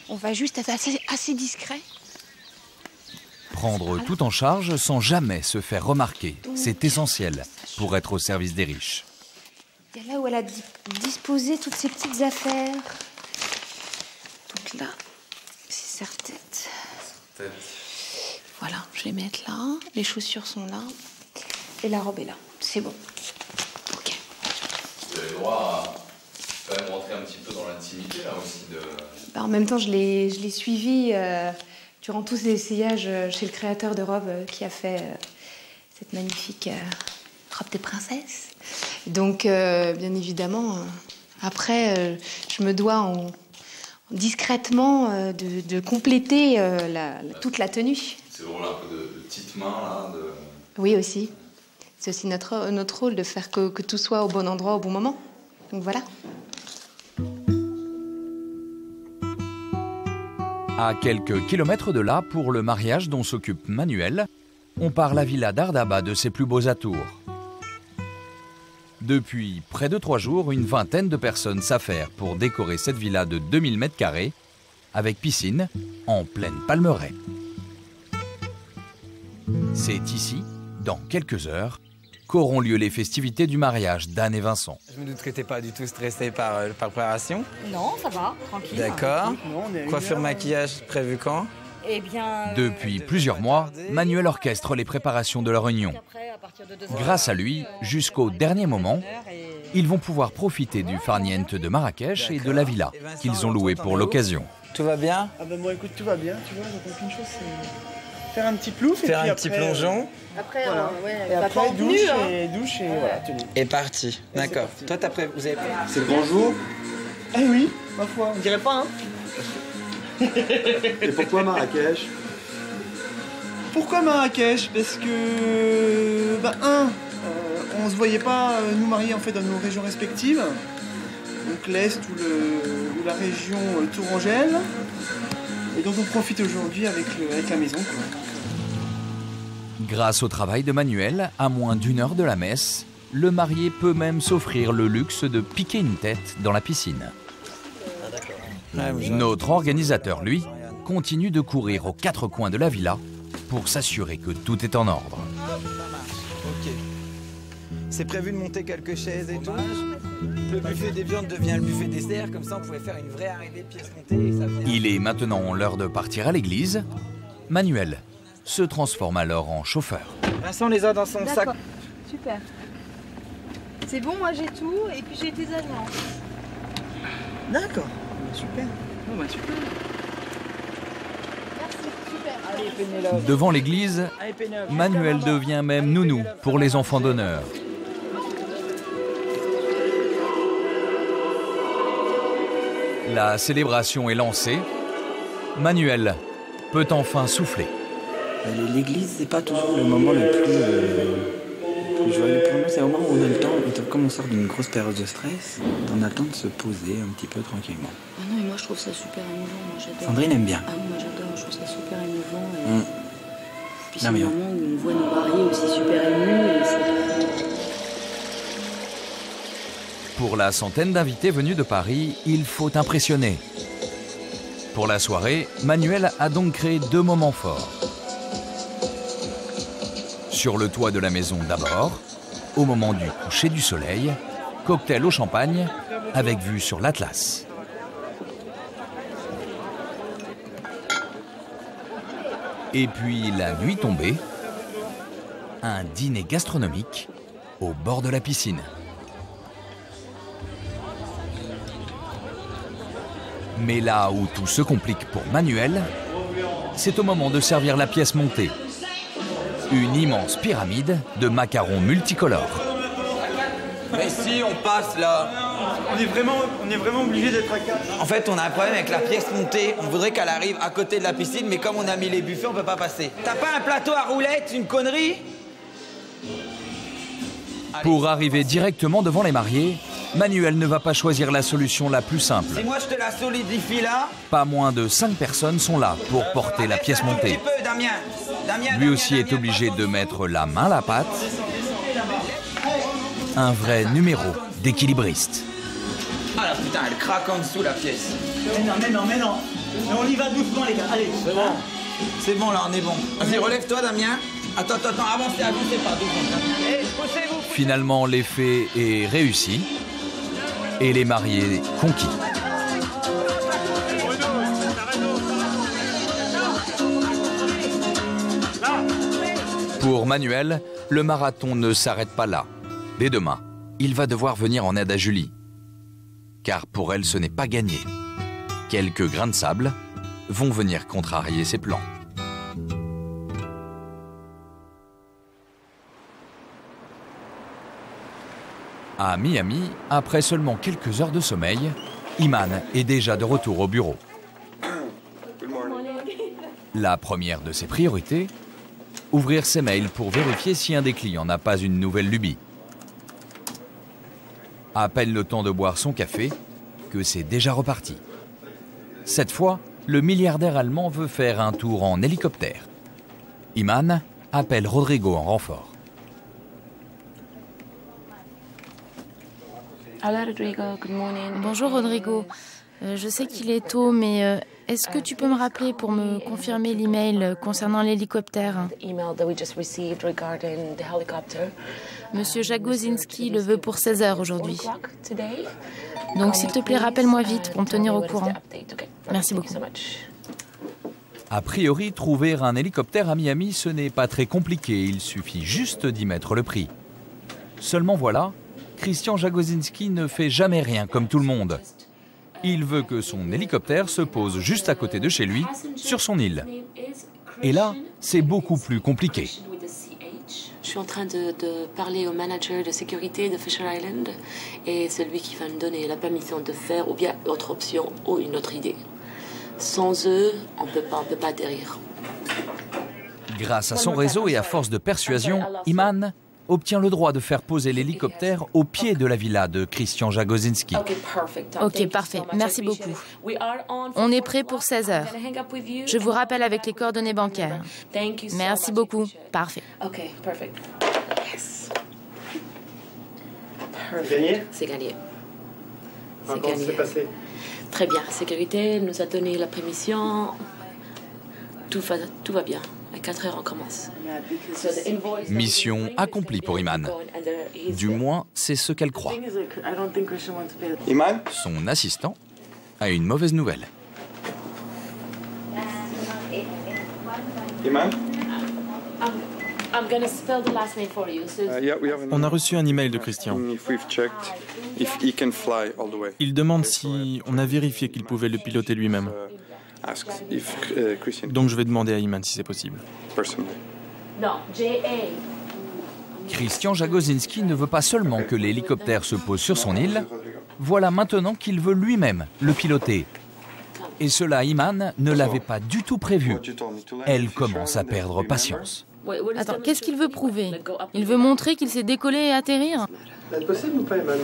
on va juste être assez discret. Prendre tout en charge sans jamais se faire remarquer, c'est essentiel pour être au service des riches. Il y a là où elle a disposé toutes ses petites affaires. Donc là, c'est serre-tête. Voilà, je vais mettre là. Les chaussures sont là. Et la robe est là. C'est bon. Ok. Vous avez le droit à quand même rentrer un petit peu dans l'intimité là aussi de... En même temps, je l'ai suivi durant tous les essayages chez le créateur de robes qui a fait cette magnifique robe de princesse. Donc, bien évidemment, après, je me dois discrètement de compléter toute la tenue. C'est drôle, un peu de petites mains là. Oui, aussi. C'est aussi notre rôle de faire que tout soit au bon endroit au bon moment. Donc voilà. À quelques kilomètres de là, pour le mariage dont s'occupe Manuel, on part la villa d'Ardaba de ses plus beaux atours. Depuis près de 3 jours, une vingtaine de personnes s'affairent pour décorer cette villa de 2000 m² avec piscine en pleine Palmeraie. C'est ici, dans quelques heures, qu'auront lieu les festivités du mariage d'Anne et Vincent. Je me doute que t'es pas du tout stressé par la préparation. Non, ça va, tranquille. D'accord. Coiffure, maquillage prévu quand? Eh bien, Depuis plusieurs mois, Manuel orchestre les préparations de leur union. Grâce à lui, jusqu'au dernier moment, ils vont pouvoir profiter du farniente de Marrakech et de la villa qu'ils ont louée pour l'occasion. Tout va bien? Ah ben moi écoute, tout va bien, tu vois, donc aucune chose, c'est faire un petit plouf. Faire un petit plongeon. Après, voilà. Et après douche et voilà, tenue. Et parti. D'accord. Toi, vous avez... C'est le grand jour. Eh oui, ma foi, on dirait pas, hein. Et pourquoi Marrakech? Pourquoi Marrakech? Parce que, on se voyait pas nous marier en fait dans nos régions respectives, donc l'Est ou la région tourangelle, et donc on profite aujourd'hui avec la maison, quoi. Grâce au travail de Manuel, à moins d'1 heure de la messe, le marié peut même s'offrir le luxe de piquer une tête dans la piscine. Notre organisateur, lui, continue de courir aux 4 coins de la villa pour s'assurer que tout est en ordre. Ok. C'est prévu de monter quelques chaises et tout. Le buffet des viandes devient le buffet dessert, comme ça on pouvait faire une vraie arrivée pièce montée. Et ça vient... Il est maintenant l'heure de partir à l'église. Manuel se transforme alors en chauffeur. Vincent les a dans son sac. Super. C'est bon, moi j'ai tout et puis j'ai tes alliances. D'accord. Super. Oh, super. Merci, super. Allez, Devant l'église, Manuel devient même nounou pour les enfants d'honneur. La célébration est lancée. Manuel peut enfin souffler. L'église, c'est pas toujours le moment le plus joyeux pour nous. C'est au moment où on a le temps, comme on sort d'une grosse période de stress, on a le temps de se poser un petit peu tranquillement. Ah non, mais moi je trouve ça super émouvant. Moi, j'adore. Sandrine aime bien. Ah, moi j'adore, je trouve ça super émouvant. Et... Puis c'est un moment où on voit nos mariés aussi super émus. Pour la centaine d'invités venus de Paris, il faut impressionner. Pour la soirée, Manuel a donc créé 2 moments forts. Sur le toit de la maison d'abord, au moment du coucher du soleil, cocktail au champagne avec vue sur l'Atlas. Et puis la nuit tombée, un dîner gastronomique au bord de la piscine. Mais là où tout se complique pour Manuel, c'est au moment de servir la pièce montée. Une immense pyramide de macarons multicolores. Mais si, on passe là. On est vraiment obligé d'être à 4. En fait, on a un problème avec la pièce montée. On voudrait qu'elle arrive à côté de la piscine, mais comme on a mis les buffets, on peut pas passer. T'as pas un plateau à roulettes, une connerie? Pour arriver directement devant les mariés, Manuel ne va pas choisir la solution la plus simple. Si moi je te la solidifie là. Pas moins de 5 personnes sont là pour porter la pièce montée. Lui aussi est obligé de mettre la main à la pâte. Un vrai numéro d'équilibriste. Ah là putain, elle craque en dessous la pièce. Mais non. Mais on y va doucement les gars, allez. C'est bon. C'est bon là, on est bon. Vas-y, relève-toi Damien. Attends, avancez pas, doucement. Finalement, l'effet est réussi et les mariés conquis. Pour Manuel, le marathon ne s'arrête pas là. Dès demain, il va devoir venir en aide à Julie. Car pour elle, ce n'est pas gagné. Quelques grains de sable vont venir contrarier ses plans. À Miami, après seulement quelques heures de sommeil, Iman est déjà de retour au bureau. La première de ses priorités, ouvrir ses mails pour vérifier si un des clients n'a pas une nouvelle lubie. À peine le temps de boire son café, que c'est déjà reparti. Cette fois, le milliardaire allemand veut faire un tour en hélicoptère. Iman appelle Rodrigo en renfort. Bonjour Rodrigo. Je sais qu'il est tôt, mais est-ce que tu peux me rappeler pour me confirmer l'email concernant l'hélicoptère? Monsieur Jagosinski le veut pour 16h aujourd'hui. Donc s'il te plaît, rappelle-moi vite pour me tenir au courant. Merci beaucoup. A priori, trouver un hélicoptère à Miami, ce n'est pas très compliqué. Il suffit juste d'y mettre le prix. Seulement voilà, Christian Jagosinski ne fait jamais rien comme tout le monde. Il veut que son hélicoptère se pose juste à côté de chez lui, sur son île. Et là, c'est beaucoup plus compliqué. Je suis en train de parler au manager de sécurité de Fisher Island et c'est lui qui va me donner la permission de faire ou bien autre option ou une autre idée. Sans eux, on peut pas atterrir. Grâce à son réseau et à force de persuasion, Iman obtient le droit de faire poser l'hélicoptère au pied de la villa de Christian Jagosinski. Ok, parfait. Merci beaucoup. On est prêt pour 16h. Je vous rappelle avec les coordonnées bancaires. Merci beaucoup. Parfait. Ok, parfait. Yes. Gagné? C'est gagné. Comment ça s'est passé? Très bien. Sécurité nous a donné la permission. Tout va bien. À 4h, on commence. Mission accomplie pour Iman. Du moins, c'est ce qu'elle croit. Iman? Son assistant a une mauvaise nouvelle. Iman? On a reçu un email de Christian. Il demande si on a vérifié qu'il pouvait le piloter lui-même. Donc je vais demander à Iman si c'est possible. Christian Jagosinski ne veut pas seulement que l'hélicoptère se pose sur son île, voilà maintenant qu'il veut lui-même le piloter. Et cela, Iman ne l'avait pas du tout prévu. Elle commence à perdre patience. Attends, qu'est-ce qu'il veut prouver? Il veut montrer qu'il sait décoller et atterrir? C'est possible ou pas, Iman?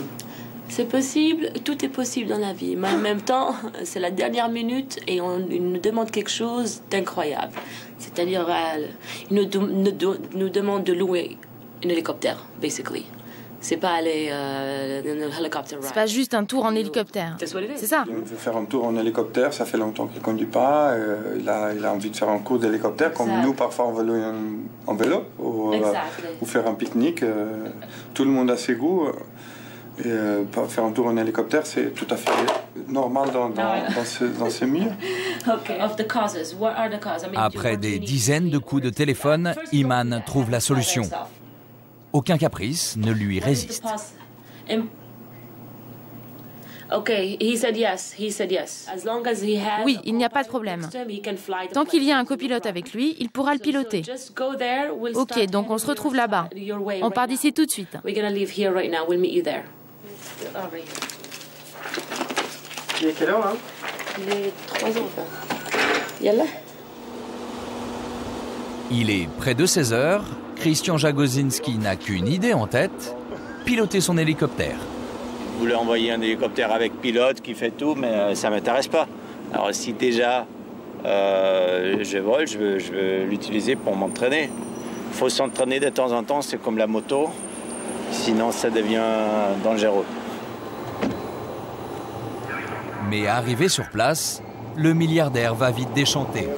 C'est possible, tout est possible dans la vie, mais en même temps, c'est la dernière minute et on nous demande quelque chose d'incroyable. C'est-à-dire, ils nous demandent de louer un hélicoptère, basically. C'est pas aller hélicoptère. C'est pas juste un tour en hélicoptère. C'est ça. Il veut faire un tour en hélicoptère, ça fait longtemps qu'il ne conduit pas. Il a envie de faire un cours d'hélicoptère, comme nous parfois on veut louer en vélo ou faire un pique-nique. Tout le monde a ses goûts. Et faire un tour en hélicoptère, c'est tout à fait normal dans ce milieu. Après des dizaines de coups de téléphone, Iman trouve la solution. Aucun caprice ne lui résiste. Oui, il n'y a pas de problème. Tant qu'il y a un copilote avec lui, il pourra le piloter. Ok, donc on se retrouve là-bas. On part d'ici tout de suite. Il est quelle heure là? Il est 3 ans. Yalla. Il est près de 16 heures. Christian Jagosinski n'a qu'une idée en tête, piloter son hélicoptère. Je voulais envoyer un hélicoptère avec pilote qui fait tout, mais ça ne m'intéresse pas. Alors si déjà je vole, je veux l'utiliser pour m'entraîner. Il faut s'entraîner de temps en temps, c'est comme la moto, sinon ça devient dangereux. Mais arrivé sur place, le milliardaire va vite déchanter.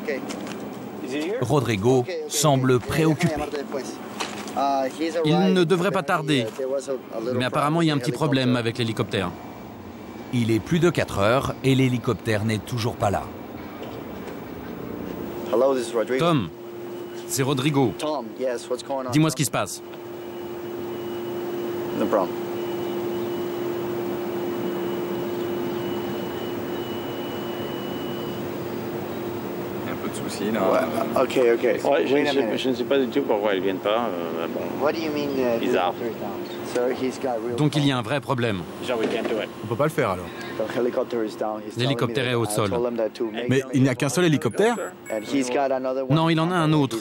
Rodrigo semble préoccupé. Il ne devrait pas tarder. Mais apparemment, il y a un petit problème avec l'hélicoptère. Il est plus de 4 heures et l'hélicoptère n'est toujours pas là. Tom, c'est Rodrigo. Dis-moi ce qui se passe. Souci, non? Ouais, je ne sais pas du tout pourquoi ils ne viennent pas. Bizarre. Donc il y a un vrai problème. On peut pas le faire alors. L'hélicoptère est au sol. Mais il n'y a qu'un seul hélicoptère? Non, il en a un autre.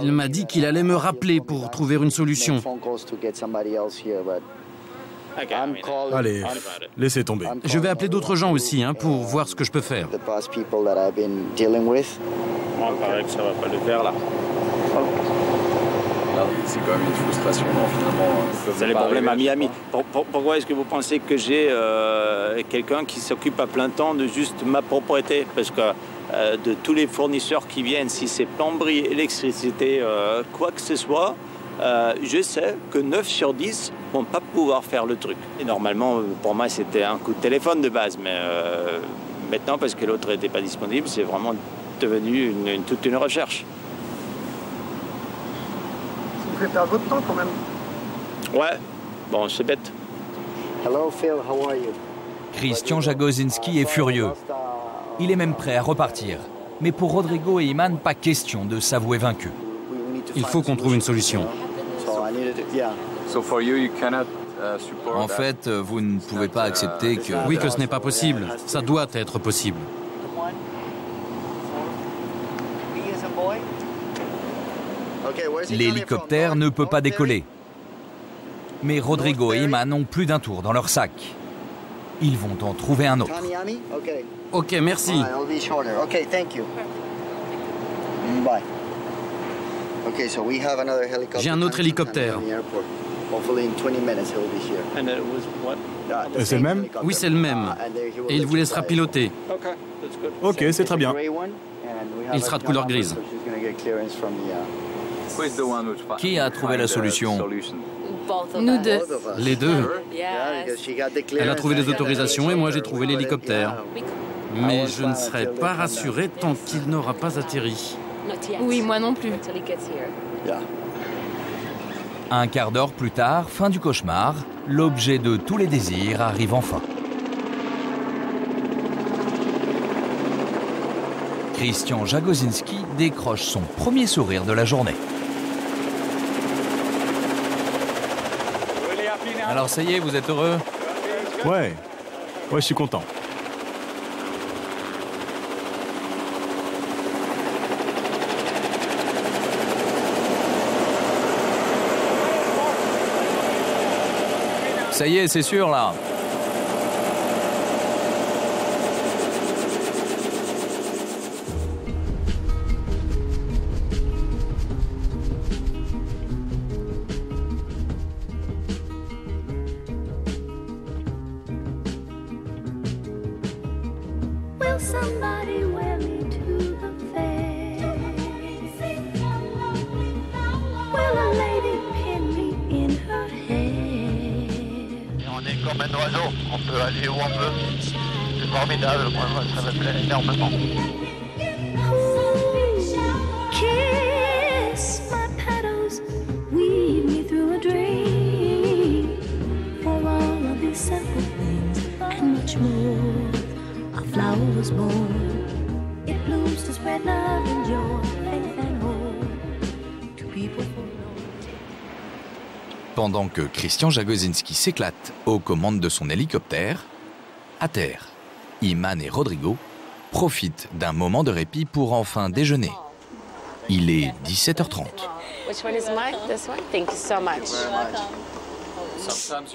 Il m'a dit qu'il allait me rappeler pour trouver une solution. Allez, laissez tomber. Je vais appeler d'autres gens aussi pour voir ce que je peux faire. Moi, il paraît que ça va pas le faire là. C'est quand même une frustration, finalement. C'est les problèmes à Miami. Pourquoi est-ce que vous pensez que j'ai quelqu'un qui s'occupe à plein temps de juste ma propriété? Parce que de tous les fournisseurs qui viennent, si c'est plomberie, électricité, quoi que ce soit, je sais que 9 sur 10 ne vont pas pouvoir faire le truc. Et normalement, pour moi, c'était un coup de téléphone de base, mais maintenant, parce que l'autre n'était pas disponible, c'est vraiment devenu toute une recherche. Ça vous fait perdre votre temps quand même. Ouais, bon, c'est bête. Hello Phil, how are you? Christian Jagosinski est furieux. Il est même prêt à repartir. Mais pour Rodrigo et Iman, pas question de s'avouer vaincu. Il faut qu'on trouve une solution. En fait, vous ne pouvez pas accepter que... Oui, que ce n'est pas possible. Ça doit être possible. L'hélicoptère ne peut pas décoller. Mais Rodrigo et Iman n'ont plus d'un tour dans leur sac. Ils vont en trouver un autre. Ok, merci. J'ai un autre hélicoptère. C'est le même? Oui, c'est le même. Et il vous laissera piloter. Ok, c'est très bien. Il sera de couleur grise. Qui a trouvé la solution? Nous deux. Les deux. Elle a trouvé les autorisations et moi j'ai trouvé l'hélicoptère. Mais je ne serai pas rassuré tant qu'il n'aura pas atterri. Oui, moi non plus. Un quart d'heure plus tard, fin du cauchemar, l'objet de tous les désirs arrive enfin. Christian Jagosinski décroche son premier sourire de la journée. Alors ça y est, vous êtes heureux? Ouais, je suis content. Ça y est, c'est sûr là. On est comme un oiseau, on peut aller où on veut. C'est formidable, moi ça me plaît énormément. Kiss my petals, weave me through a dream. For all of these simple things and much more, a flower was born. It blooms to spread love and joy, faith and hope to people who know. Pendant que Christian Jagosinski s'éclate aux commandes de son hélicoptère, à terre, Iman et Rodrigo profitent d'un moment de répit pour enfin déjeuner. Il est 17h30.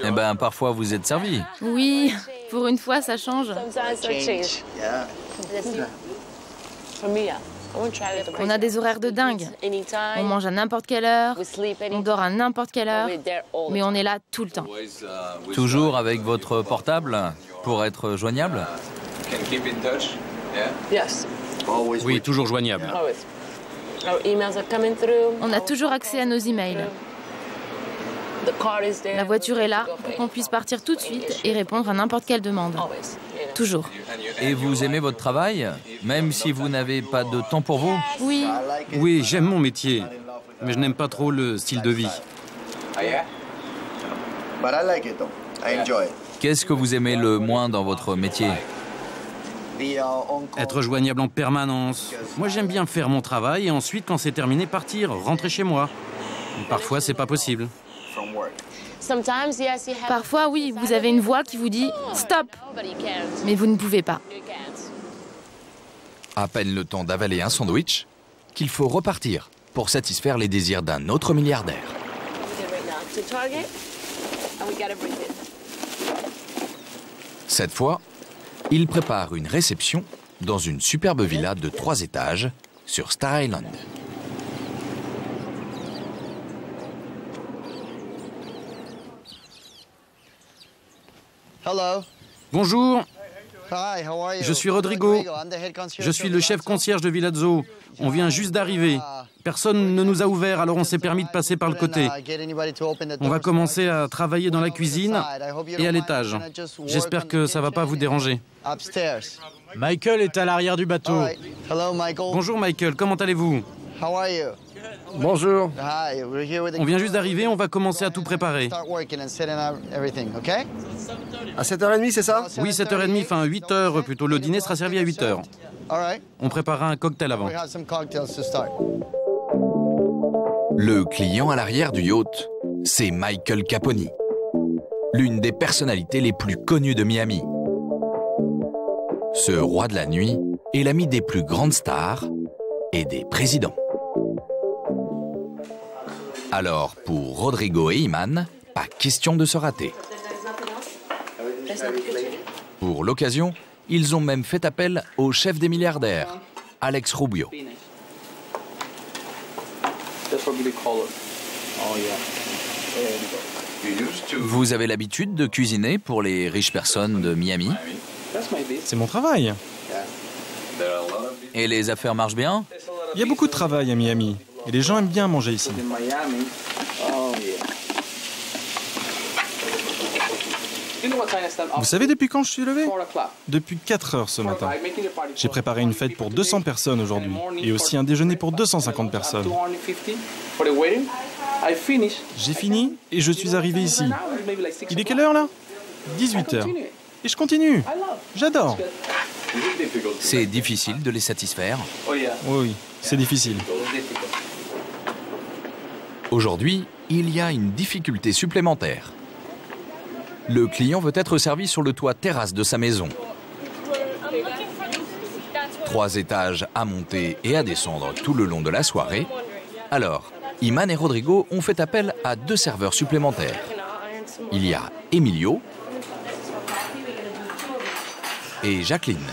Eh ben, parfois vous êtes servi. Oui, pour une fois, ça change. On a des horaires de dingue. On mange à n'importe quelle heure, on dort à n'importe quelle heure, mais on est là tout le temps. Toujours avec votre portable pour être joignable? Oui, toujours joignable. On a toujours accès à nos emails. La voiture est là pour qu'on puisse partir tout de suite et répondre à n'importe quelle demande. Toujours. Et vous aimez votre travail, même si vous n'avez pas de temps pour vous? Oui. Oui, j'aime mon métier, mais je n'aime pas trop le style de vie. Qu'est-ce que vous aimez le moins dans votre métier? Être joignable en permanence. Moi, j'aime bien faire mon travail et ensuite, quand c'est terminé, partir, rentrer chez moi. Parfois, c'est pas possible. Parfois, oui, vous avez une voix qui vous dit « Stop !» mais vous ne pouvez pas. À peine le temps d'avaler un sandwich qu'il faut repartir pour satisfaire les désirs d'un autre milliardaire. Cette fois, il prépare une réception dans une superbe villa de 3 étages sur Star Island. Bonjour, je suis Rodrigo. Je suis le chef concierge de Vilazzo. On vient juste d'arriver. Personne ne nous a ouvert, alors on s'est permis de passer par le côté. On va commencer à travailler dans la cuisine et à l'étage. J'espère que ça ne va pas vous déranger. Michael est à l'arrière du bateau. Bonjour Michael, comment allez-vous? Bonjour. On vient juste d'arriver, on va commencer à tout préparer. À 7h30, c'est ça? Oui, 7h30, enfin 8h plutôt. Le dîner sera servi à 8h. On préparera un cocktail avant. Le client à l'arrière du yacht, c'est Michael Caponi, l'une des personnalités les plus connues de Miami. Ce roi de la nuit est l'ami des plus grandes stars et des présidents. Alors, pour Rodrigo et Iman, pas question de se rater. Pour l'occasion, ils ont même fait appel au chef des milliardaires, Alex Rubio. Vous avez l'habitude de cuisiner pour les riches personnes de Miami? C'est mon travail. Et les affaires marchent bien? Il y a beaucoup de travail à Miami. Et les gens aiment bien manger ici. Vous savez depuis quand je suis levé? Depuis 4 heures ce matin. J'ai préparé une fête pour 200 personnes aujourd'hui. Et aussi un déjeuner pour 250 personnes. J'ai fini et je suis arrivé ici. Il est quelle heure là? 18 heures. Et je continue. J'adore. C'est difficile de les satisfaire? Oui, c'est difficile. Aujourd'hui, il y a une difficulté supplémentaire. Le client veut être servi sur le toit terrasse de sa maison. 3 étages à monter et à descendre tout le long de la soirée. Alors, Iman et Rodrigo ont fait appel à 2 serveurs supplémentaires. Il y a Emilio et Jacqueline.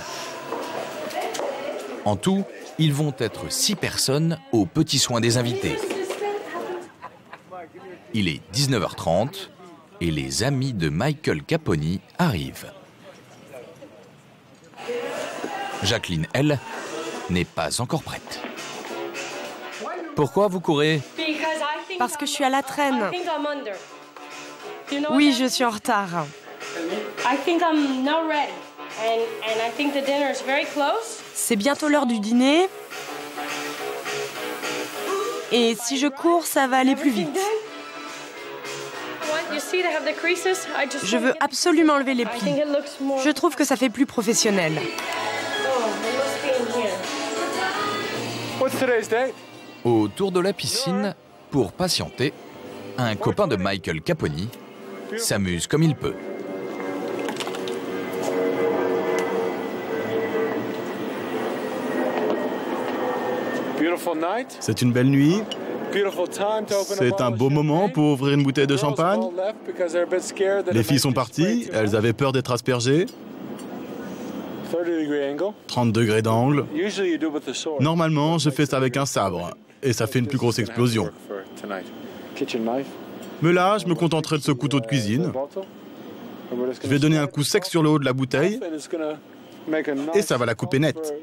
En tout, ils vont être 6 personnes aux petits soins des invités. Il est 19h30 et les amis de Michael Caponi arrivent. Jacqueline, elle, n'est pas encore prête. Pourquoi vous courez? Parce que je suis à la traîne. Oui, je suis en retard. C'est bientôt l'heure du dîner. Et si je cours, ça va aller plus vite. Je veux absolument enlever les plis. Je trouve que ça fait plus professionnel. Autour de la piscine, pour patienter, un copain de Michael Caponi s'amuse comme il peut. C'est une belle nuit. C'est un beau moment pour ouvrir une bouteille de champagne. Les filles sont parties, elles avaient peur d'être aspergées. 30 degrés d'angle. Normalement, je fais ça avec un sabre, et ça fait une plus grosse explosion. Mais là, je me contenterai de ce couteau de cuisine. Je vais donner un coup sec sur le haut de la bouteille, et ça va la couper nette.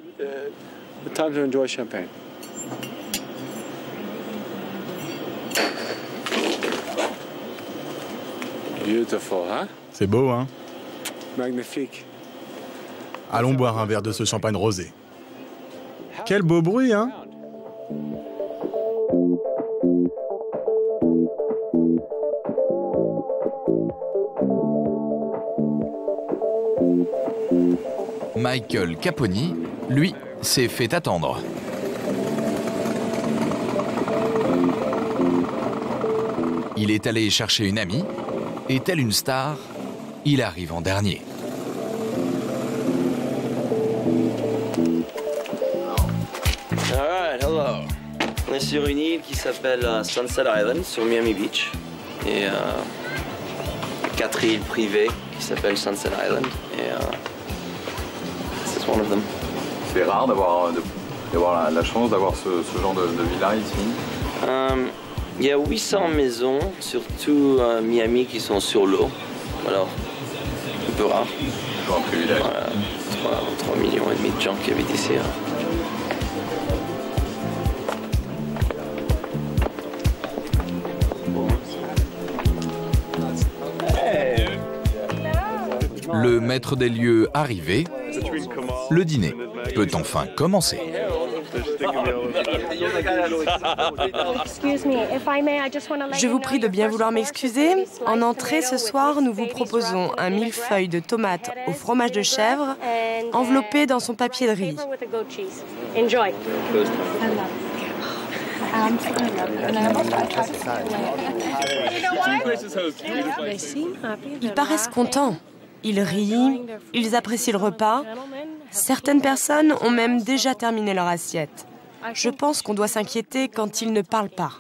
C'est beau, hein? Magnifique. Allons boire un verre de ce champagne rosé. Quel beau bruit, hein? Michael Caponi, lui, s'est fait attendre. Il est allé chercher une amie, et tel une star, il arrive en dernier. Alright, hello. On est sur une île qui s'appelle Sunset Island, sur Miami Beach. Et 4 îles privées qui s'appellent Sunset Island. Et c'est one of them. C'est rare d'avoir la chance d'avoir ce genre de villa ici. Il y a 800 maisons, surtout Miami, qui sont sur l'eau. Alors, un peu rare. C'est un privilège. Voilà, 3 millions et demi de gens qui habitent ici. Le maître des lieux arrivé, le dîner peut enfin commencer. Je vous prie de bien vouloir m'excuser. En entrée ce soir, nous vous proposons un millefeuille de tomates au fromage de chèvre, enveloppé dans son papier de riz. Ils paraissent contents. Ils rient, ils apprécient le repas. Certaines personnes ont même déjà terminé leur assiette. Je pense qu'on doit s'inquiéter quand ils ne parlent pas.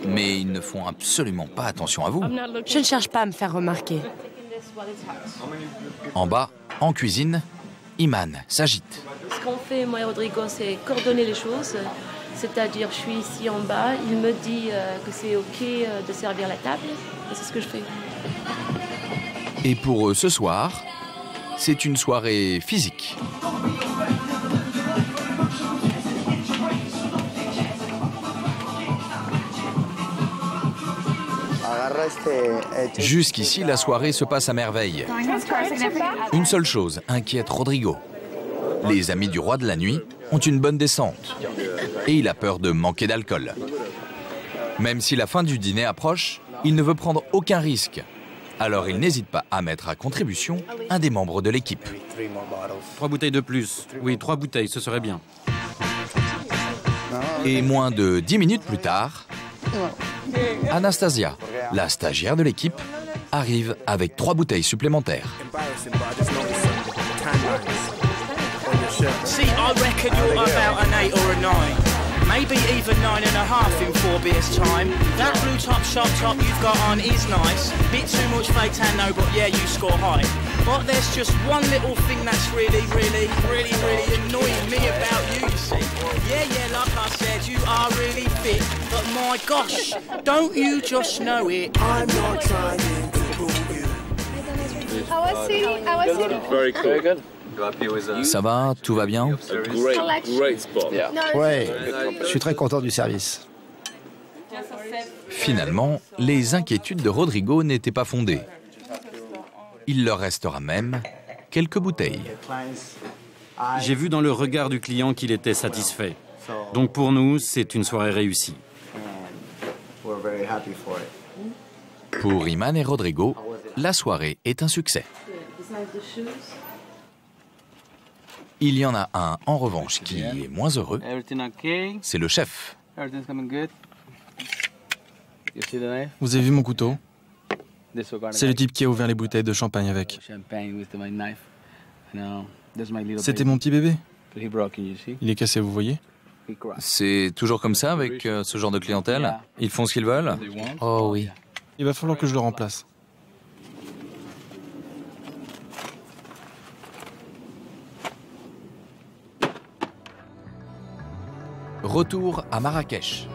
Mais ils ne font absolument pas attention à vous. Je ne cherche pas à me faire remarquer. En bas, en cuisine, Iman s'agite. Ce qu'on fait, moi et Rodrigo, c'est coordonner les choses. C'est-à-dire, je suis ici en bas, il me dit que c'est OK de servir la table, et c'est ce que je fais. Et pour eux, ce soir, c'est une soirée physique. Jusqu'ici, la soirée se passe à merveille. Une seule chose inquiète Rodrigo. Les amis du roi de la nuit ont une bonne descente. Et il a peur de manquer d'alcool. Même si la fin du dîner approche, il ne veut prendre aucun risque. Alors il n'hésite pas à mettre à contribution un des membres de l'équipe. 3 bouteilles de plus. Oui, 3 bouteilles, ce serait bien. Et moins de 10 minutes plus tard, Anastasia, la stagiaire de l'équipe, arrive avec 3 bouteilles supplémentaires. See, I reckon you're about an 8 or a 9. Maybe even 9.5 in 4 beers time. That blue top, sharp top you've got on is nice. Bit too much fake tan, no, but yeah, you score high. But there's just one little thing that's really annoying me about you, you see. Yeah, like I said, you are really fit. But my gosh, don't you just know it? I'm not trying to prove you. How was it? Very cool. Very good. Ça va, tout va bien? Ouais, je suis très content du service. Finalement, les inquiétudes de Rodrigo n'étaient pas fondées. Il leur restera même quelques bouteilles. J'ai vu dans le regard du client qu'il était satisfait. Donc pour nous, c'est une soirée réussie. Pour Iman et Rodrigo, la soirée est un succès. Il y en a un, en revanche, qui est moins heureux. C'est le chef. Vous avez vu mon couteau? C'est le type qui a ouvert les bouteilles de champagne avec. C'était mon petit bébé. Il est cassé, vous voyez? C'est toujours comme ça avec ce genre de clientèle? Ils font ce qu'ils veulent? Oh oui. Il va falloir que je le remplace. Retour à Marrakech.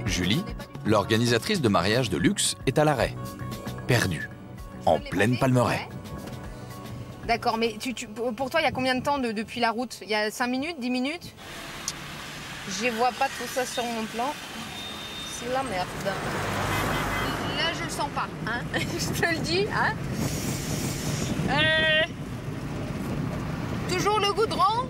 Julie, l'organisatrice de mariage de luxe, est à l'arrêt. Perdue, en pleine Palmeraie. D'accord, mais pour toi, il y a combien de temps depuis la route? Il y a 5 minutes, 10 minutes? Je vois pas tout ça sur mon plan. C'est la merde. Là, je le sens pas, hein. Je te le dis, hein. Toujours le goudron.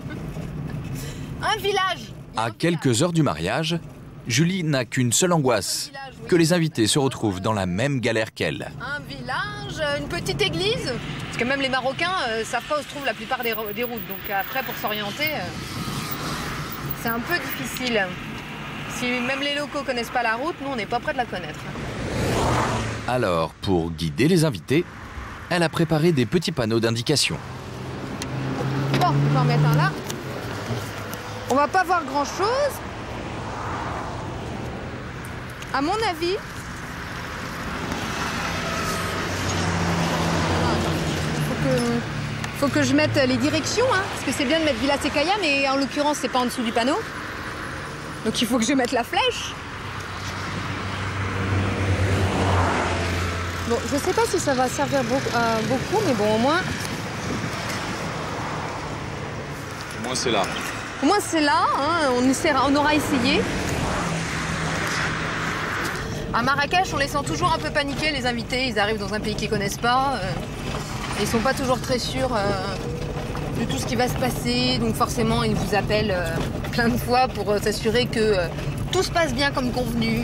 Un village. À quelques heures du mariage, Julie n'a qu'une seule angoisse, que les invités se retrouvent dans la même galère qu'elle. Un village, une petite église. Parce que même les Marocains savent pas où se trouvent la plupart des routes. Donc après, pour s'orienter, c'est un peu difficile. Si même les locaux connaissent pas la route, nous, on n'est pas près de la connaître. Alors, pour guider les invités, elle a préparé des petits panneaux d'indication. Bon, on va en mettre un là. On va pas voir grand-chose. À mon avis, faut que je mette les directions, hein, parce que c'est bien de mettre Villa Sekaya, mais en l'occurrence, c'est pas en dessous du panneau. Donc il faut que je mette la flèche. Bon, je sais pas si ça va servir beaucoup, mais bon, au moins... Au moins, c'est là. Au moins, c'est là, hein, on aura essayé. À Marrakech, on les sent toujours un peu paniqués, les invités. Ils arrivent dans un pays qu'ils connaissent pas. Ils sont pas toujours très sûrs de tout ce qui va se passer. Donc forcément, ils vous appellent plein de fois pour s'assurer que tout se passe bien comme convenu.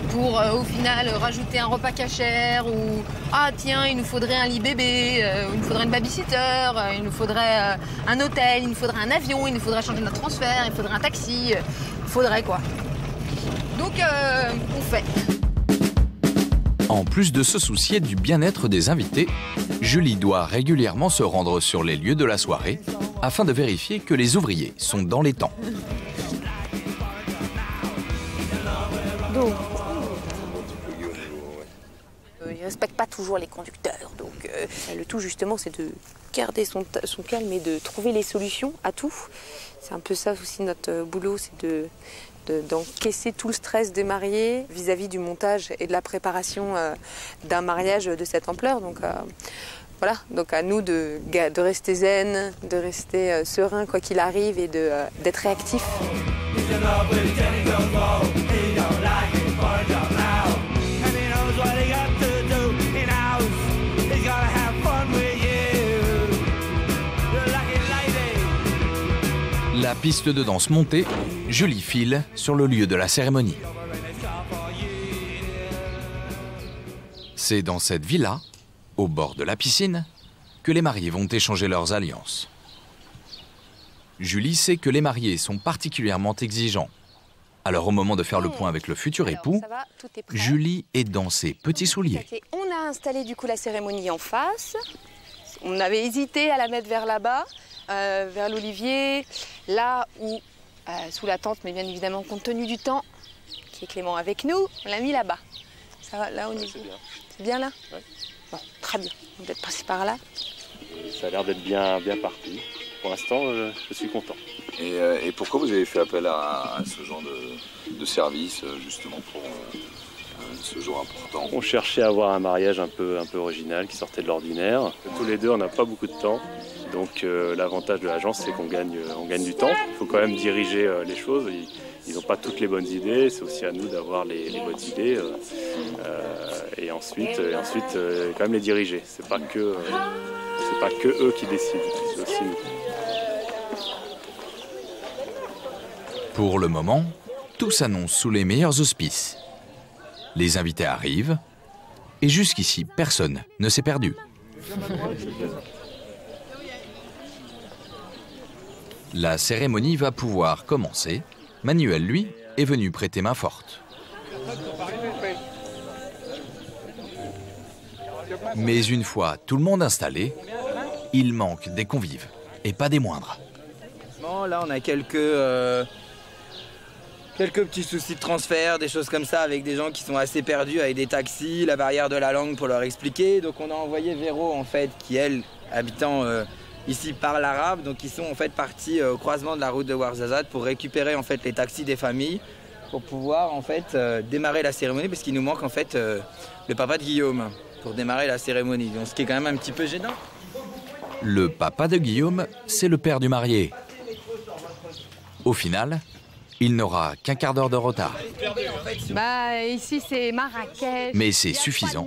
Pour au final rajouter un repas cachère ou ah tiens, il nous faudrait un lit bébé, il nous faudrait une babysitter, il nous faudrait un hôtel, il nous faudrait un avion, il nous faudrait changer notre transfert, il faudrait un taxi, il faudrait quoi. Donc, on fait. En plus de se soucier du bien-être des invités, Julie doit régulièrement se rendre sur les lieux de la soirée afin de vérifier que les ouvriers sont dans les temps. Donc, ils ne respectent pas toujours les conducteurs. Donc, le tout, justement, c'est de garder son calme et de trouver les solutions à tout. C'est un peu ça aussi notre boulot, c'est d'encaisser tout le stress des mariés vis-à-vis du montage et de la préparation d'un mariage de cette ampleur. Donc voilà, donc à nous de rester zen, de rester serein quoi qu'il arrive et d'être réactif. La piste de danse montée, Julie file sur le lieu de la cérémonie. C'est dans cette villa, au bord de la piscine, que les mariés vont échanger leurs alliances. Julie sait que les mariés sont particulièrement exigeants. Alors au moment de faire le point avec le futur époux, Julie est dans ses petits souliers. On a installé du coup la cérémonie en face. On avait hésité à la mettre vers là-bas. Vers l'olivier, là où, sous la tente, mais bien évidemment, compte tenu du temps, qui est Clément avec nous, on l'a mis là-bas. Ça va, là, on est bien. C'est bien là? Ouais. Bon, très bien. Vous êtes passé par là. Ça a l'air d'être bien parti. Pour l'instant, je suis content. Et pourquoi vous avez fait appel à ce genre de service, justement, pour ce jour important? On cherchait à avoir un mariage un peu original, qui sortait de l'ordinaire. Tous les deux, on n'a pas beaucoup de temps. Donc l'avantage de l'agence, c'est qu'on gagne du temps. Il faut quand même diriger les choses. Ils n'ont pas toutes les bonnes idées. C'est aussi à nous d'avoir les bonnes idées. Et ensuite quand même les diriger. C'est pas que eux qui décident, c'est aussi nous. Pour le moment, tout s'annonce sous les meilleurs auspices. Les invités arrivent, et jusqu'ici, personne ne s'est perdu. La cérémonie va pouvoir commencer. Manuel, lui, est venu prêter main forte. Mais une fois tout le monde installé, il manque des convives, et pas des moindres. Bon, là, on a quelques petits soucis de transfert, des choses comme ça, avec des gens qui sont assez perdus, avec des taxis, la barrière de la langue pour leur expliquer. Donc on a envoyé Véro, en fait, qui, elle, habitant ici, parle arabe. Donc ils sont en fait partis au croisement de la route de Ouarzazate pour récupérer en fait les taxis des familles, pour pouvoir en fait démarrer la cérémonie, parce qu'il nous manque en fait le papa de Guillaume pour démarrer la cérémonie. Donc ce qui est quand même un petit peu gênant. Le papa de Guillaume, c'est le père du marié. Au final, il n'aura qu'un quart d'heure de retard. Bah, ici, c'est Marrakech. Mais c'est suffisant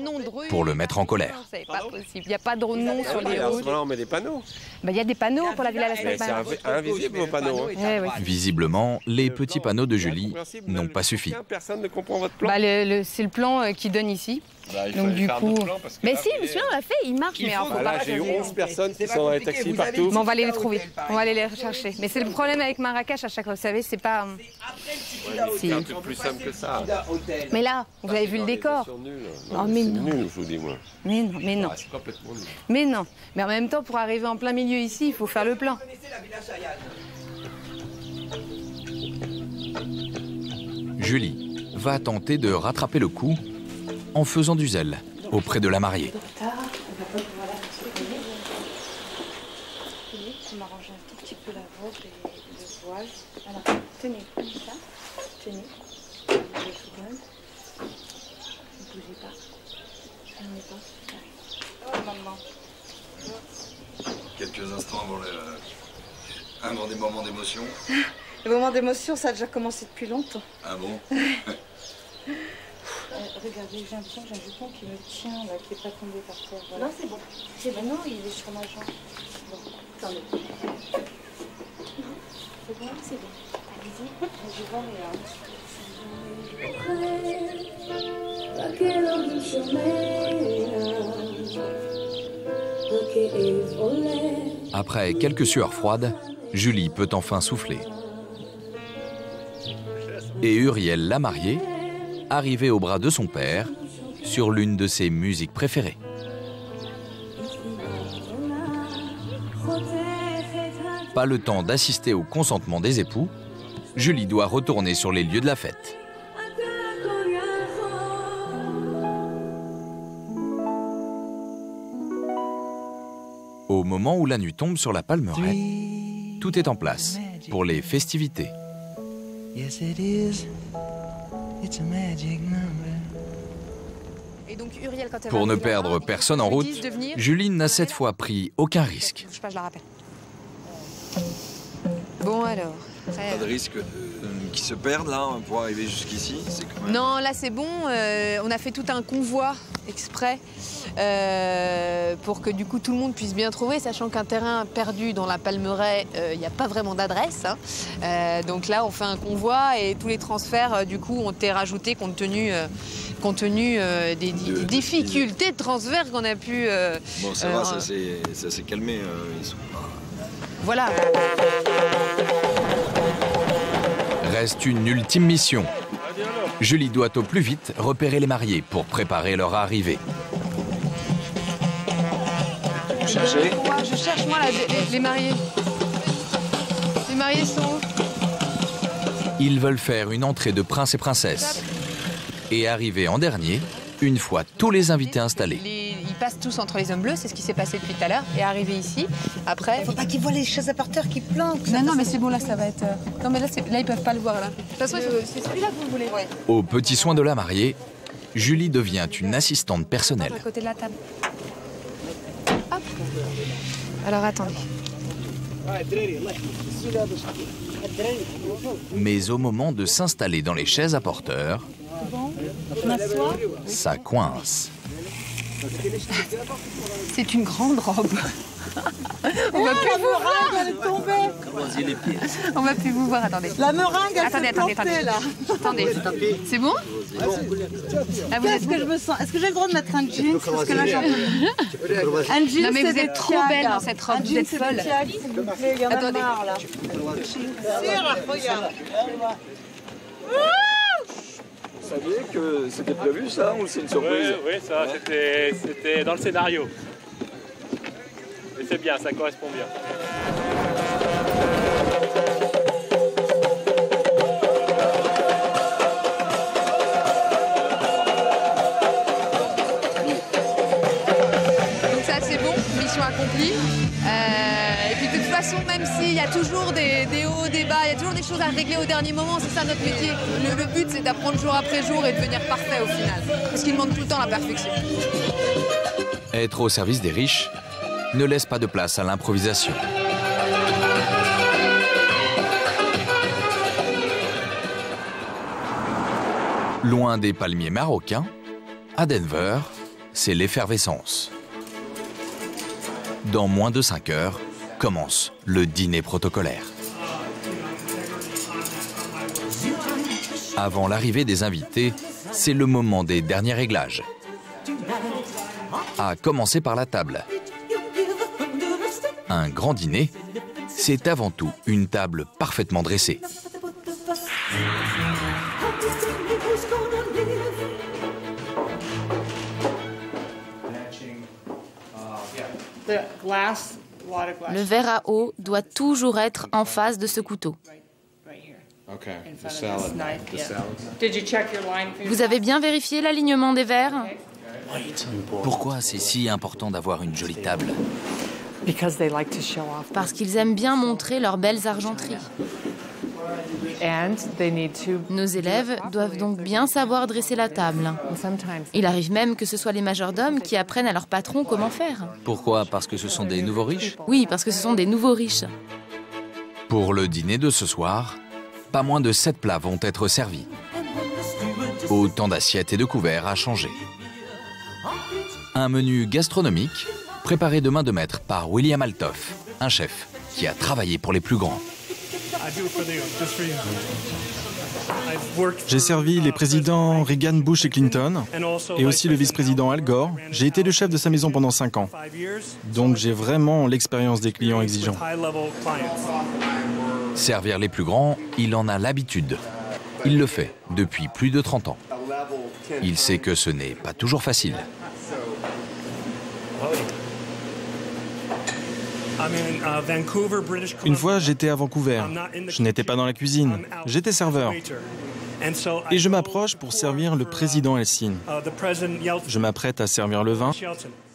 pour le mettre en colère. C'est pas possible. Il n'y a pas de nom sur les routes. À ce moment-là, on met des panneaux. Bah, il y a des panneaux pour la Villa Las Palmas. C'est invisible, vos panneaux. Ouais, ouais. Visiblement, les petits panneaux de Julie n'ont pas suffi. Personne ne comprend votre plan. Bah, c'est le plan qui donne ici. Bah, donc du coup, mais si, monsieur, on l'a fait, il marche. Mais là, j'ai 11 personnes qui sont dans les taxis partout. Mais on va aller les trouver, on va aller les rechercher. Mais c'est le problème avec Marrakech à chaque fois, vous savez, c'est pas. C'est un truc plus simple que ça. Mais là, vous avez vu le décor. Oh, mais non. Nul, je vous dis moi. Mais non, mais non. C'est complètement nul. Mais non. Mais en même temps, pour arriver en plein milieu ici, il faut faire le plein. Julie va tenter de rattraper le coup en faisant du zèle auprès de la mariée. On va pas pouvoir la consommer. Je m'arrange un tout petit peu la robe et le voile. Alors, tenez, comme ça. Tenez. Vous bougez tout le monde. Ne bougez pas. Ne bougez pas. Oh, maman. Quelques instants avant des moments d'émotion. Le moment d'émotion, ça a déjà commencé depuis longtemps. Ah bon? Regardez, j'ai l'impression que j'ai un jupon qui me tient, là, qui n'est pas tombé par terre. Voilà. Non, c'est bon. C'est bon, non, il est sur ma jambe. Bon, attendez. C'est bon, c'est bon. Allez-y, je vais voir et après quelques sueurs froides, Julie peut enfin souffler. Et Uriel, la mariée, arrivé au bras de son père, sur l'une de ses musiques préférées. Pas le temps d'assister au consentement des époux, Julie doit retourner sur les lieux de la fête. Au moment où la nuit tombe sur la Palmeraie, tout est en place pour les festivités. Et donc, Uriel, quand elle pour ne perdre personne en route, Julie n'a cette fois pris aucun risque. Je sais pas, je la rappelle. Bon alors. Pas de risque qu'ils se perdent là pour arriver jusqu'ici? Non, là c'est bon. On a fait tout un convoi exprès pour que du coup tout le monde puisse bien trouver, sachant qu'un terrain perdu dans la Palmeraie, il n'y a pas vraiment d'adresse. Hein. Donc là, on fait un convoi et tous les transferts du coup ont été rajoutés compte tenu des difficultés de transfert qu'on a pu. Bon, ça va, ça s'est calmé. Ils sont pas... Voilà. Reste une ultime mission. Julie doit au plus vite repérer les mariés pour préparer leur arrivée. Vous cherchez? Je cherche, moi, là, les mariés. Les mariés sont où? Ils veulent faire une entrée de prince et princesse. Et arriver en dernier, une fois tous les invités installés. Ils passent tous entre les hommes bleus, c'est ce qui s'est passé depuis tout à l'heure. Et arriver ici, après... Faut pas qu'ils voient les chaises à porteurs qui planquent. Non, mais c'est bon, là, ça va être... Non, mais là, ils peuvent pas le voir, là. De toute façon, c'est celui-là que vous voulez. Ouais. Aux petits soins de la mariée, Julie devient une assistante personnelle. À côté de la table. Hop. Alors attendez. Mais au moment de s'installer dans les chaises à porteurs, ça coince. C'est une grande robe. On va plus vous voir. Elle est tombée. On va plus vous voir, attendez. La meringue, elle attendez, s'est plantée, là. Attendez, c'est bon? Ah, est-ce que je me sens... Est-ce que j'ai le droit de mettre un jean? Parce que là, j'en peux plus. Un jean, non, mais vous êtes trop belle dans cette robe, vous êtes folle. Il y en a marre, là. Vous saviez que c'était prévu ça ou c'est une surprise? Oui, ça c'était dans le scénario. Mais c'est bien, ça correspond bien. Donc ça c'est bon, mission accomplie. Et puis de toute façon, même s'il y a toujours des hauts, des bas, il y a toujours des choses à régler au dernier moment, c'est ça notre métier. Le but c'est d'apprendre jour après jour et de devenir parfait au final. Parce qu'il demande tout le temps la perfection. Être au service des riches ne laisse pas de place à l'improvisation. Loin des palmiers marocains, à Denver, c'est l'effervescence. Dans moins de 5 heures, commence le dîner protocolaire. Avant l'arrivée des invités, c'est le moment des derniers réglages. À commencer par la table. Un grand dîner, c'est avant tout une table parfaitement dressée. Le verre à eau doit toujours être en face de ce couteau. Vous avez bien vérifié l'alignement des verres? Pourquoi c'est si important d'avoir une jolie table? Parce qu'ils aiment bien montrer leurs belles argenteries. Nos élèves doivent donc bien savoir dresser la table. Il arrive même que ce soit les majordomes qui apprennent à leur patron comment faire. Pourquoi? Parce que ce sont des nouveaux riches? Oui, parce que ce sont des nouveaux riches. Pour le dîner de ce soir, pas moins de 7 plats vont être servis. Autant d'assiettes et de couverts à changer. Un menu gastronomique préparé de main de maître par William Altoff, un chef qui a travaillé pour les plus grands. J'ai servi les présidents Reagan, Bush et Clinton, et aussi le vice-président Al Gore. J'ai été le chef de sa maison pendant 5 ans. Donc j'ai vraiment l'expérience des clients exigeants. Servir les plus grands, il en a l'habitude. Il le fait depuis plus de 30 ans. Il sait que ce n'est pas toujours facile. Une fois, j'étais à Vancouver. Je n'étais pas dans la cuisine. J'étais serveur. Et je m'approche pour servir le président Yeltsin. Je m'apprête à servir le vin.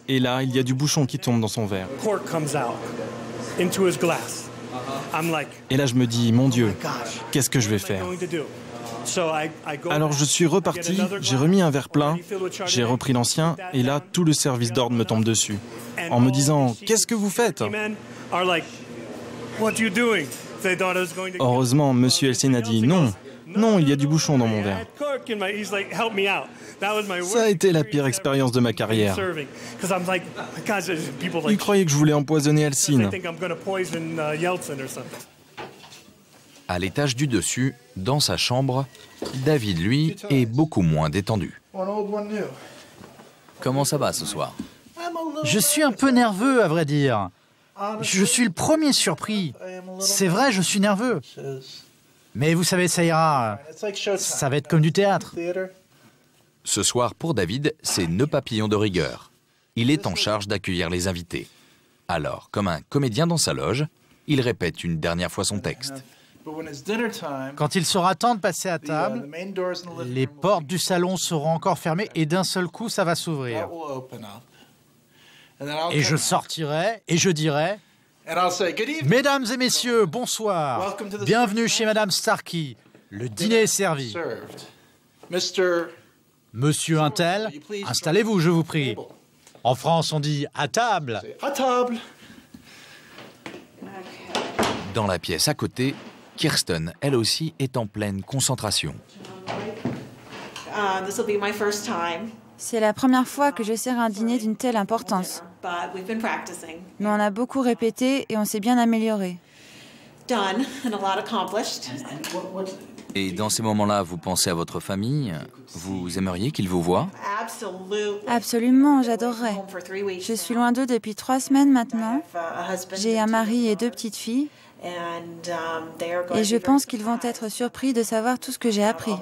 Et là, il y a du bouchon qui tombe dans son verre. Et là, je me dis, mon Dieu, qu'est-ce que je vais faire? Alors je suis reparti, j'ai remis un verre plein, j'ai repris l'ancien, et là, tout le service d'ordre me tombe dessus, en me disant « Qu'est-ce que vous faites ?» Heureusement, M. Yeltsin a dit « Non, non, il y a du bouchon dans mon verre. » Ça a été la pire expérience de ma carrière. Ils croyaient que je voulais empoisonner Yeltsin. À l'étage du dessus, dans sa chambre, David, lui, est beaucoup moins détendu. Comment ça va ce soir? Je suis un peu nerveux, à vrai dire. Je suis le premier surpris. C'est vrai, je suis nerveux. Mais vous savez, ça ira. Ça va être comme du théâtre. Ce soir, pour David, c'est nœud papillon de rigueur. Il est en charge d'accueillir les invités. Alors, comme un comédien dans sa loge, il répète une dernière fois son texte. Quand il sera temps de passer à table, les portes du salon seront encore fermées et d'un seul coup, ça va s'ouvrir. Et je sortirai et je dirai « Mesdames et messieurs, bonsoir. Bienvenue chez Madame Starkey. Le dîner est servi. » Monsieur Untel, installez-vous, je vous prie. En France, on dit à table. À table. Dans la pièce à côté, Kirsten, elle aussi, est en pleine concentration. C'est la première fois que je sers un dîner d'une telle importance. Mais on a beaucoup répété et on s'est bien amélioré. Et dans ces moments-là, vous pensez à votre famille? Vous aimeriez qu'ils vous voient? Absolument, j'adorerais. Je suis loin d'eux depuis 3 semaines maintenant. J'ai un mari et 2 petites filles. Et je pense qu'ils vont être surpris de savoir tout ce que j'ai appris.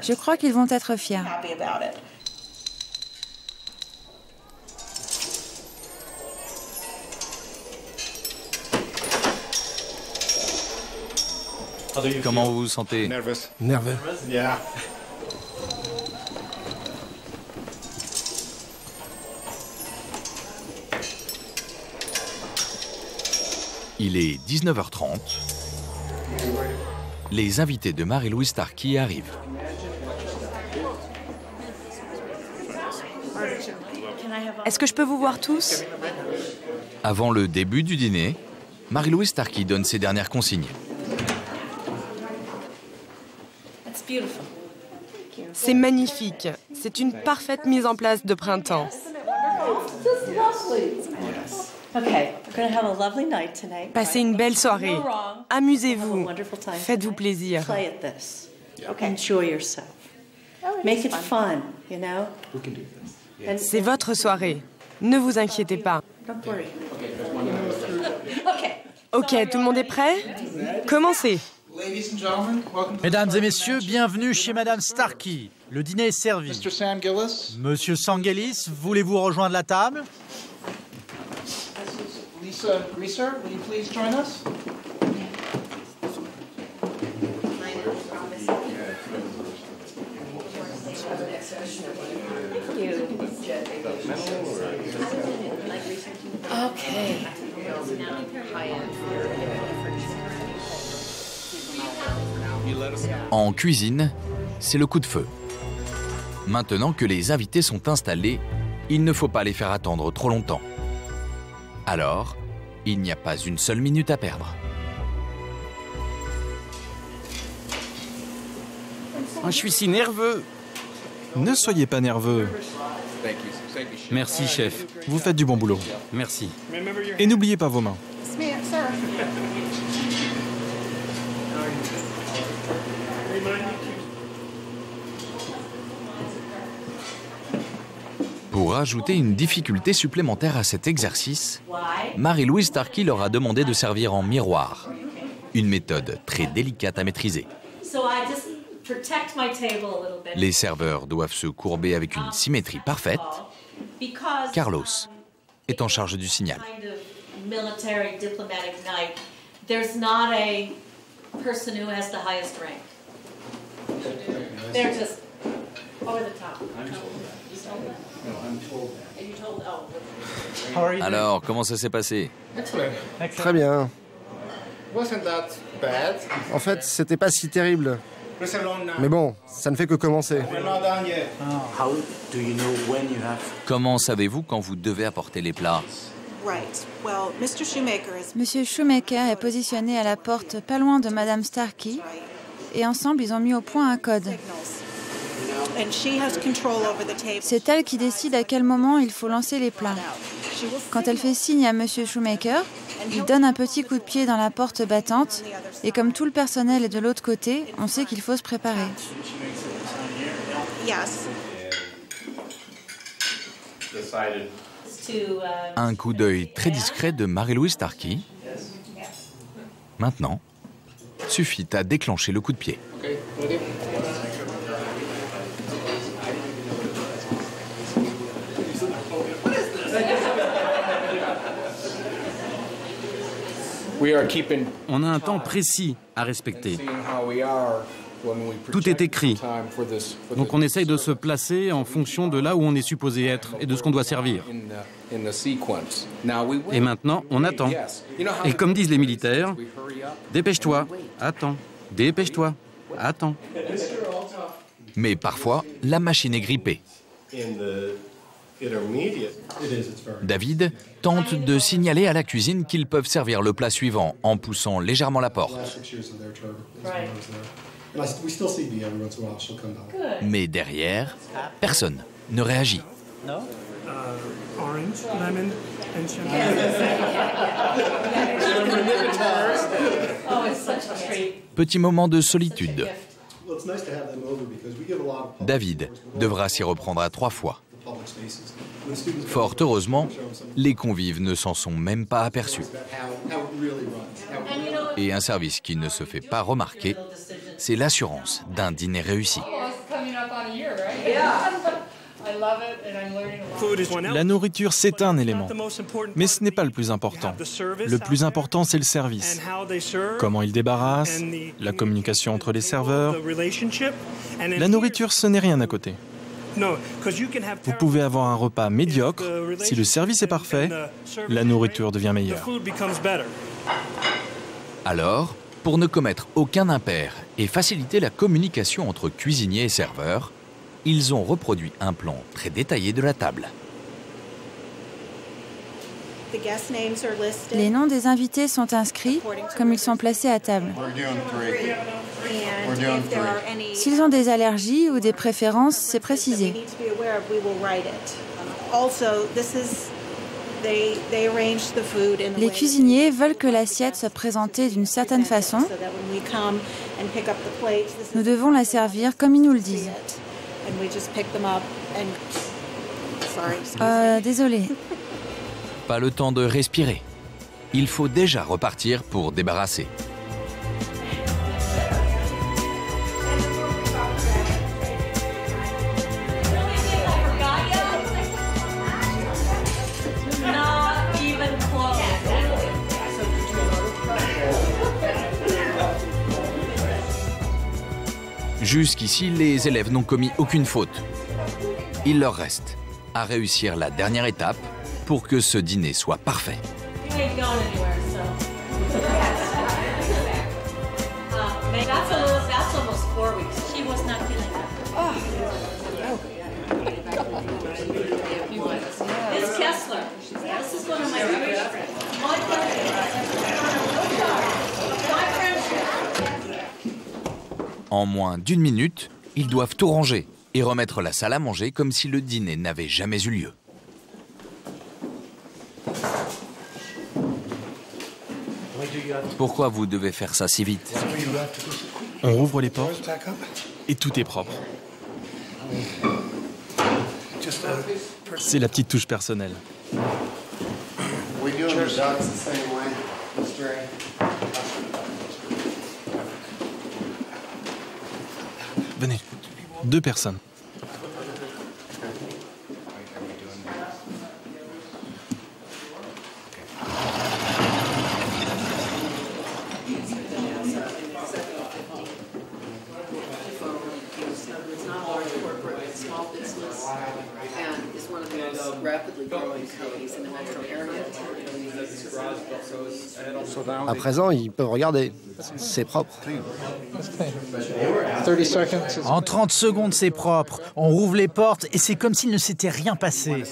Je crois qu'ils vont être fiers. Comment vous vous sentez? Nerveux. Il est 19h30. Les invités de Mary-Louise Starkey arrivent. Est-ce que je peux vous voir tous? Avant le début du dîner, Mary-Louise Starkey donne ses dernières consignes. C'est magnifique. C'est une parfaite mise en place de printemps. Passez une belle soirée. Amusez-vous. Faites-vous plaisir. C'est votre soirée. Ne vous inquiétez pas. Ok, tout le monde est prêt? Commencez. Mesdames et messieurs, bienvenue chez Madame Starkey. Le dîner est servi. Monsieur Sangelis, voulez-vous rejoindre la table? Lisa Greaser, will you please join us? Okay. En cuisine, c'est le coup de feu. Maintenant que les invités sont installés, il ne faut pas les faire attendre trop longtemps. Alors, il n'y a pas une seule minute à perdre. Je suis si nerveux. Ne soyez pas nerveux. Merci, chef. Vous faites du bon boulot. Merci. Et n'oubliez pas vos mains. Pour ajouter une difficulté supplémentaire à cet exercice, Mary-Louise Starkey leur a demandé de servir en miroir. Une méthode très délicate à maîtriser. Les serveurs doivent se courber avec une symétrie parfaite. Carlos est en charge du signal. Alors, comment ça s'est passé? Très bien. En fait, c'était pas si terrible. Mais bon, ça ne fait que commencer. Comment savez-vous quand vous devez apporter les plats? Monsieur Shoemaker est positionné à la porte pas loin de Madame Starkey et ensemble ils ont mis au point un code. C'est elle qui décide à quel moment il faut lancer les plats. Quand elle fait signe à Monsieur Shoemaker, il donne un petit coup de pied dans la porte battante et comme tout le personnel est de l'autre côté, on sait qu'il faut se préparer. Un coup d'œil très discret de Mary-Louise Starkey. Maintenant, suffit à déclencher le coup de pied. On a un temps précis à respecter. Tout est écrit. Donc on essaye de se placer en fonction de là où on est supposé être et de ce qu'on doit servir. Et maintenant, on attend. Et comme disent les militaires, dépêche-toi, attends, dépêche-toi, attends. Mais parfois, la machine est grippée. David tente de signaler à la cuisine qu'ils peuvent servir le plat suivant en poussant légèrement la porte. Mais derrière, personne ne réagit. Petit moment de solitude. David devra s'y reprendre à 3 fois. Fort heureusement, les convives ne s'en sont même pas aperçus. Et un service qui ne se fait pas remarquer, c'est l'assurance d'un dîner réussi. La nourriture, c'est un élément, mais ce n'est pas le plus important. Le plus important, c'est le service. Comment ils débarrassent, la communication entre les serveurs. La nourriture, ce n'est rien à côté. Vous pouvez avoir un repas médiocre, si le service est parfait, la nourriture devient meilleure. Alors, pour ne commettre aucun impair et faciliter la communication entre cuisiniers et serveurs, ils ont reproduit un plan très détaillé de la table. Les noms des invités sont inscrits comme ils sont placés à table. S'ils ont des allergies ou des préférences, c'est précisé. Les cuisiniers veulent que l'assiette soit présentée d'une certaine façon. Nous devons la servir comme ils nous le disent. Désolé. Pas le temps de respirer. Il faut déjà repartir pour débarrasser. Jusqu'ici, les élèves n'ont commis aucune faute. Il leur reste à réussir la dernière étape pour que ce dîner soit parfait. En moins d'1 minute, ils doivent tout ranger et remettre la salle à manger comme si le dîner n'avait jamais eu lieu. Pourquoi vous devez faire ça si vite? On rouvre les portes et tout est propre. C'est la petite touche personnelle. Venez, 2 personnes. À présent, ils peuvent regarder. C'est propre. En 30 secondes, c'est propre. On rouvre les portes et c'est comme s'il ne s'était rien passé.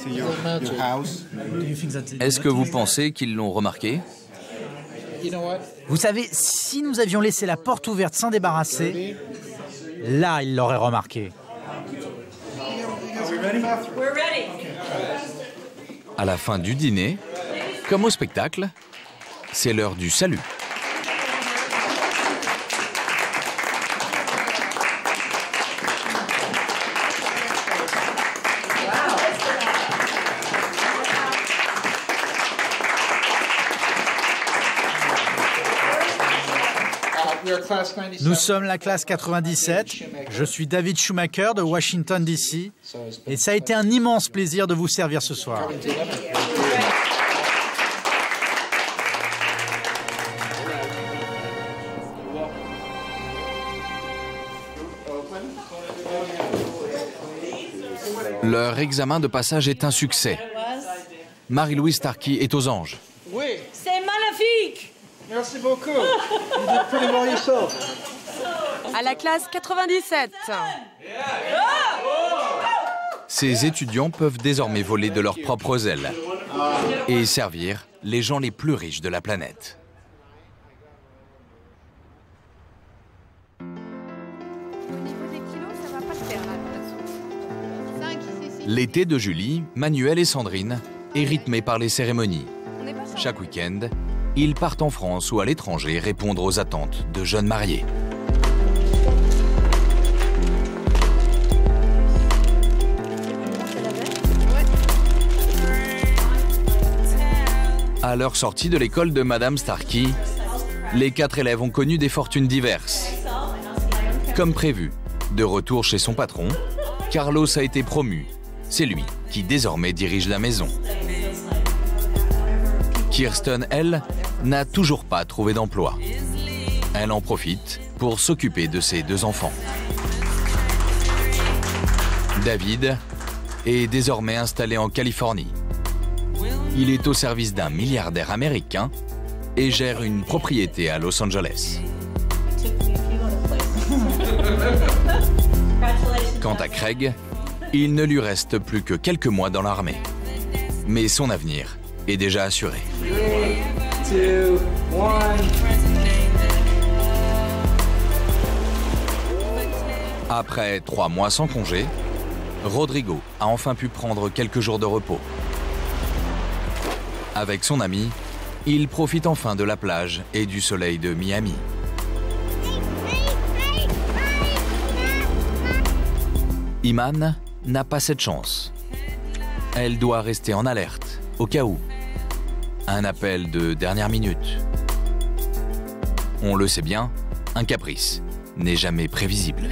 Est-ce que vous pensez qu'ils l'ont remarqué? Vous savez, si nous avions laissé la porte ouverte sans débarrasser, là, ils l'auraient remarqué. À la fin du dîner, comme au spectacle, c'est l'heure du salut. Nous sommes la classe 97. Je suis David Schumacher de Washington, D.C. Et ça a été un immense plaisir de vous servir ce soir. Leur examen de passage est un succès. Marie-Louise Starkey est aux anges. Oui. C'est magnifique. Merci beaucoup. You did pretty well yourself. À la classe 97. Ces étudiants peuvent désormais voler de leurs propres ailes et servir les gens les plus riches de la planète. L'été de Julie, Manuel et Sandrine est rythmé par les cérémonies. Chaque week-end, ils partent en France ou à l'étranger répondre aux attentes de jeunes mariés. À leur sortie de l'école de Madame Starkey, les 4 élèves ont connu des fortunes diverses. Comme prévu, de retour chez son patron, Carlos a été promu. C'est lui qui désormais dirige la maison. Kirsten, elle, n'a toujours pas trouvé d'emploi. Elle en profite pour s'occuper de ses 2 enfants. David est désormais installé en Californie. Il est au service d'un milliardaire américain et gère une propriété à Los Angeles. Quant à Craig, il ne lui reste plus que quelques mois dans l'armée. Mais son avenir est déjà assuré. 3, 2, 1. Après 3 mois sans congé, Rodrigo a enfin pu prendre quelques jours de repos. Avec son ami, il profite enfin de la plage et du soleil de Miami. Iman n'a pas cette chance. Elle doit rester en alerte, au cas où. Un appel de dernière minute. On le sait bien, un caprice n'est jamais prévisible.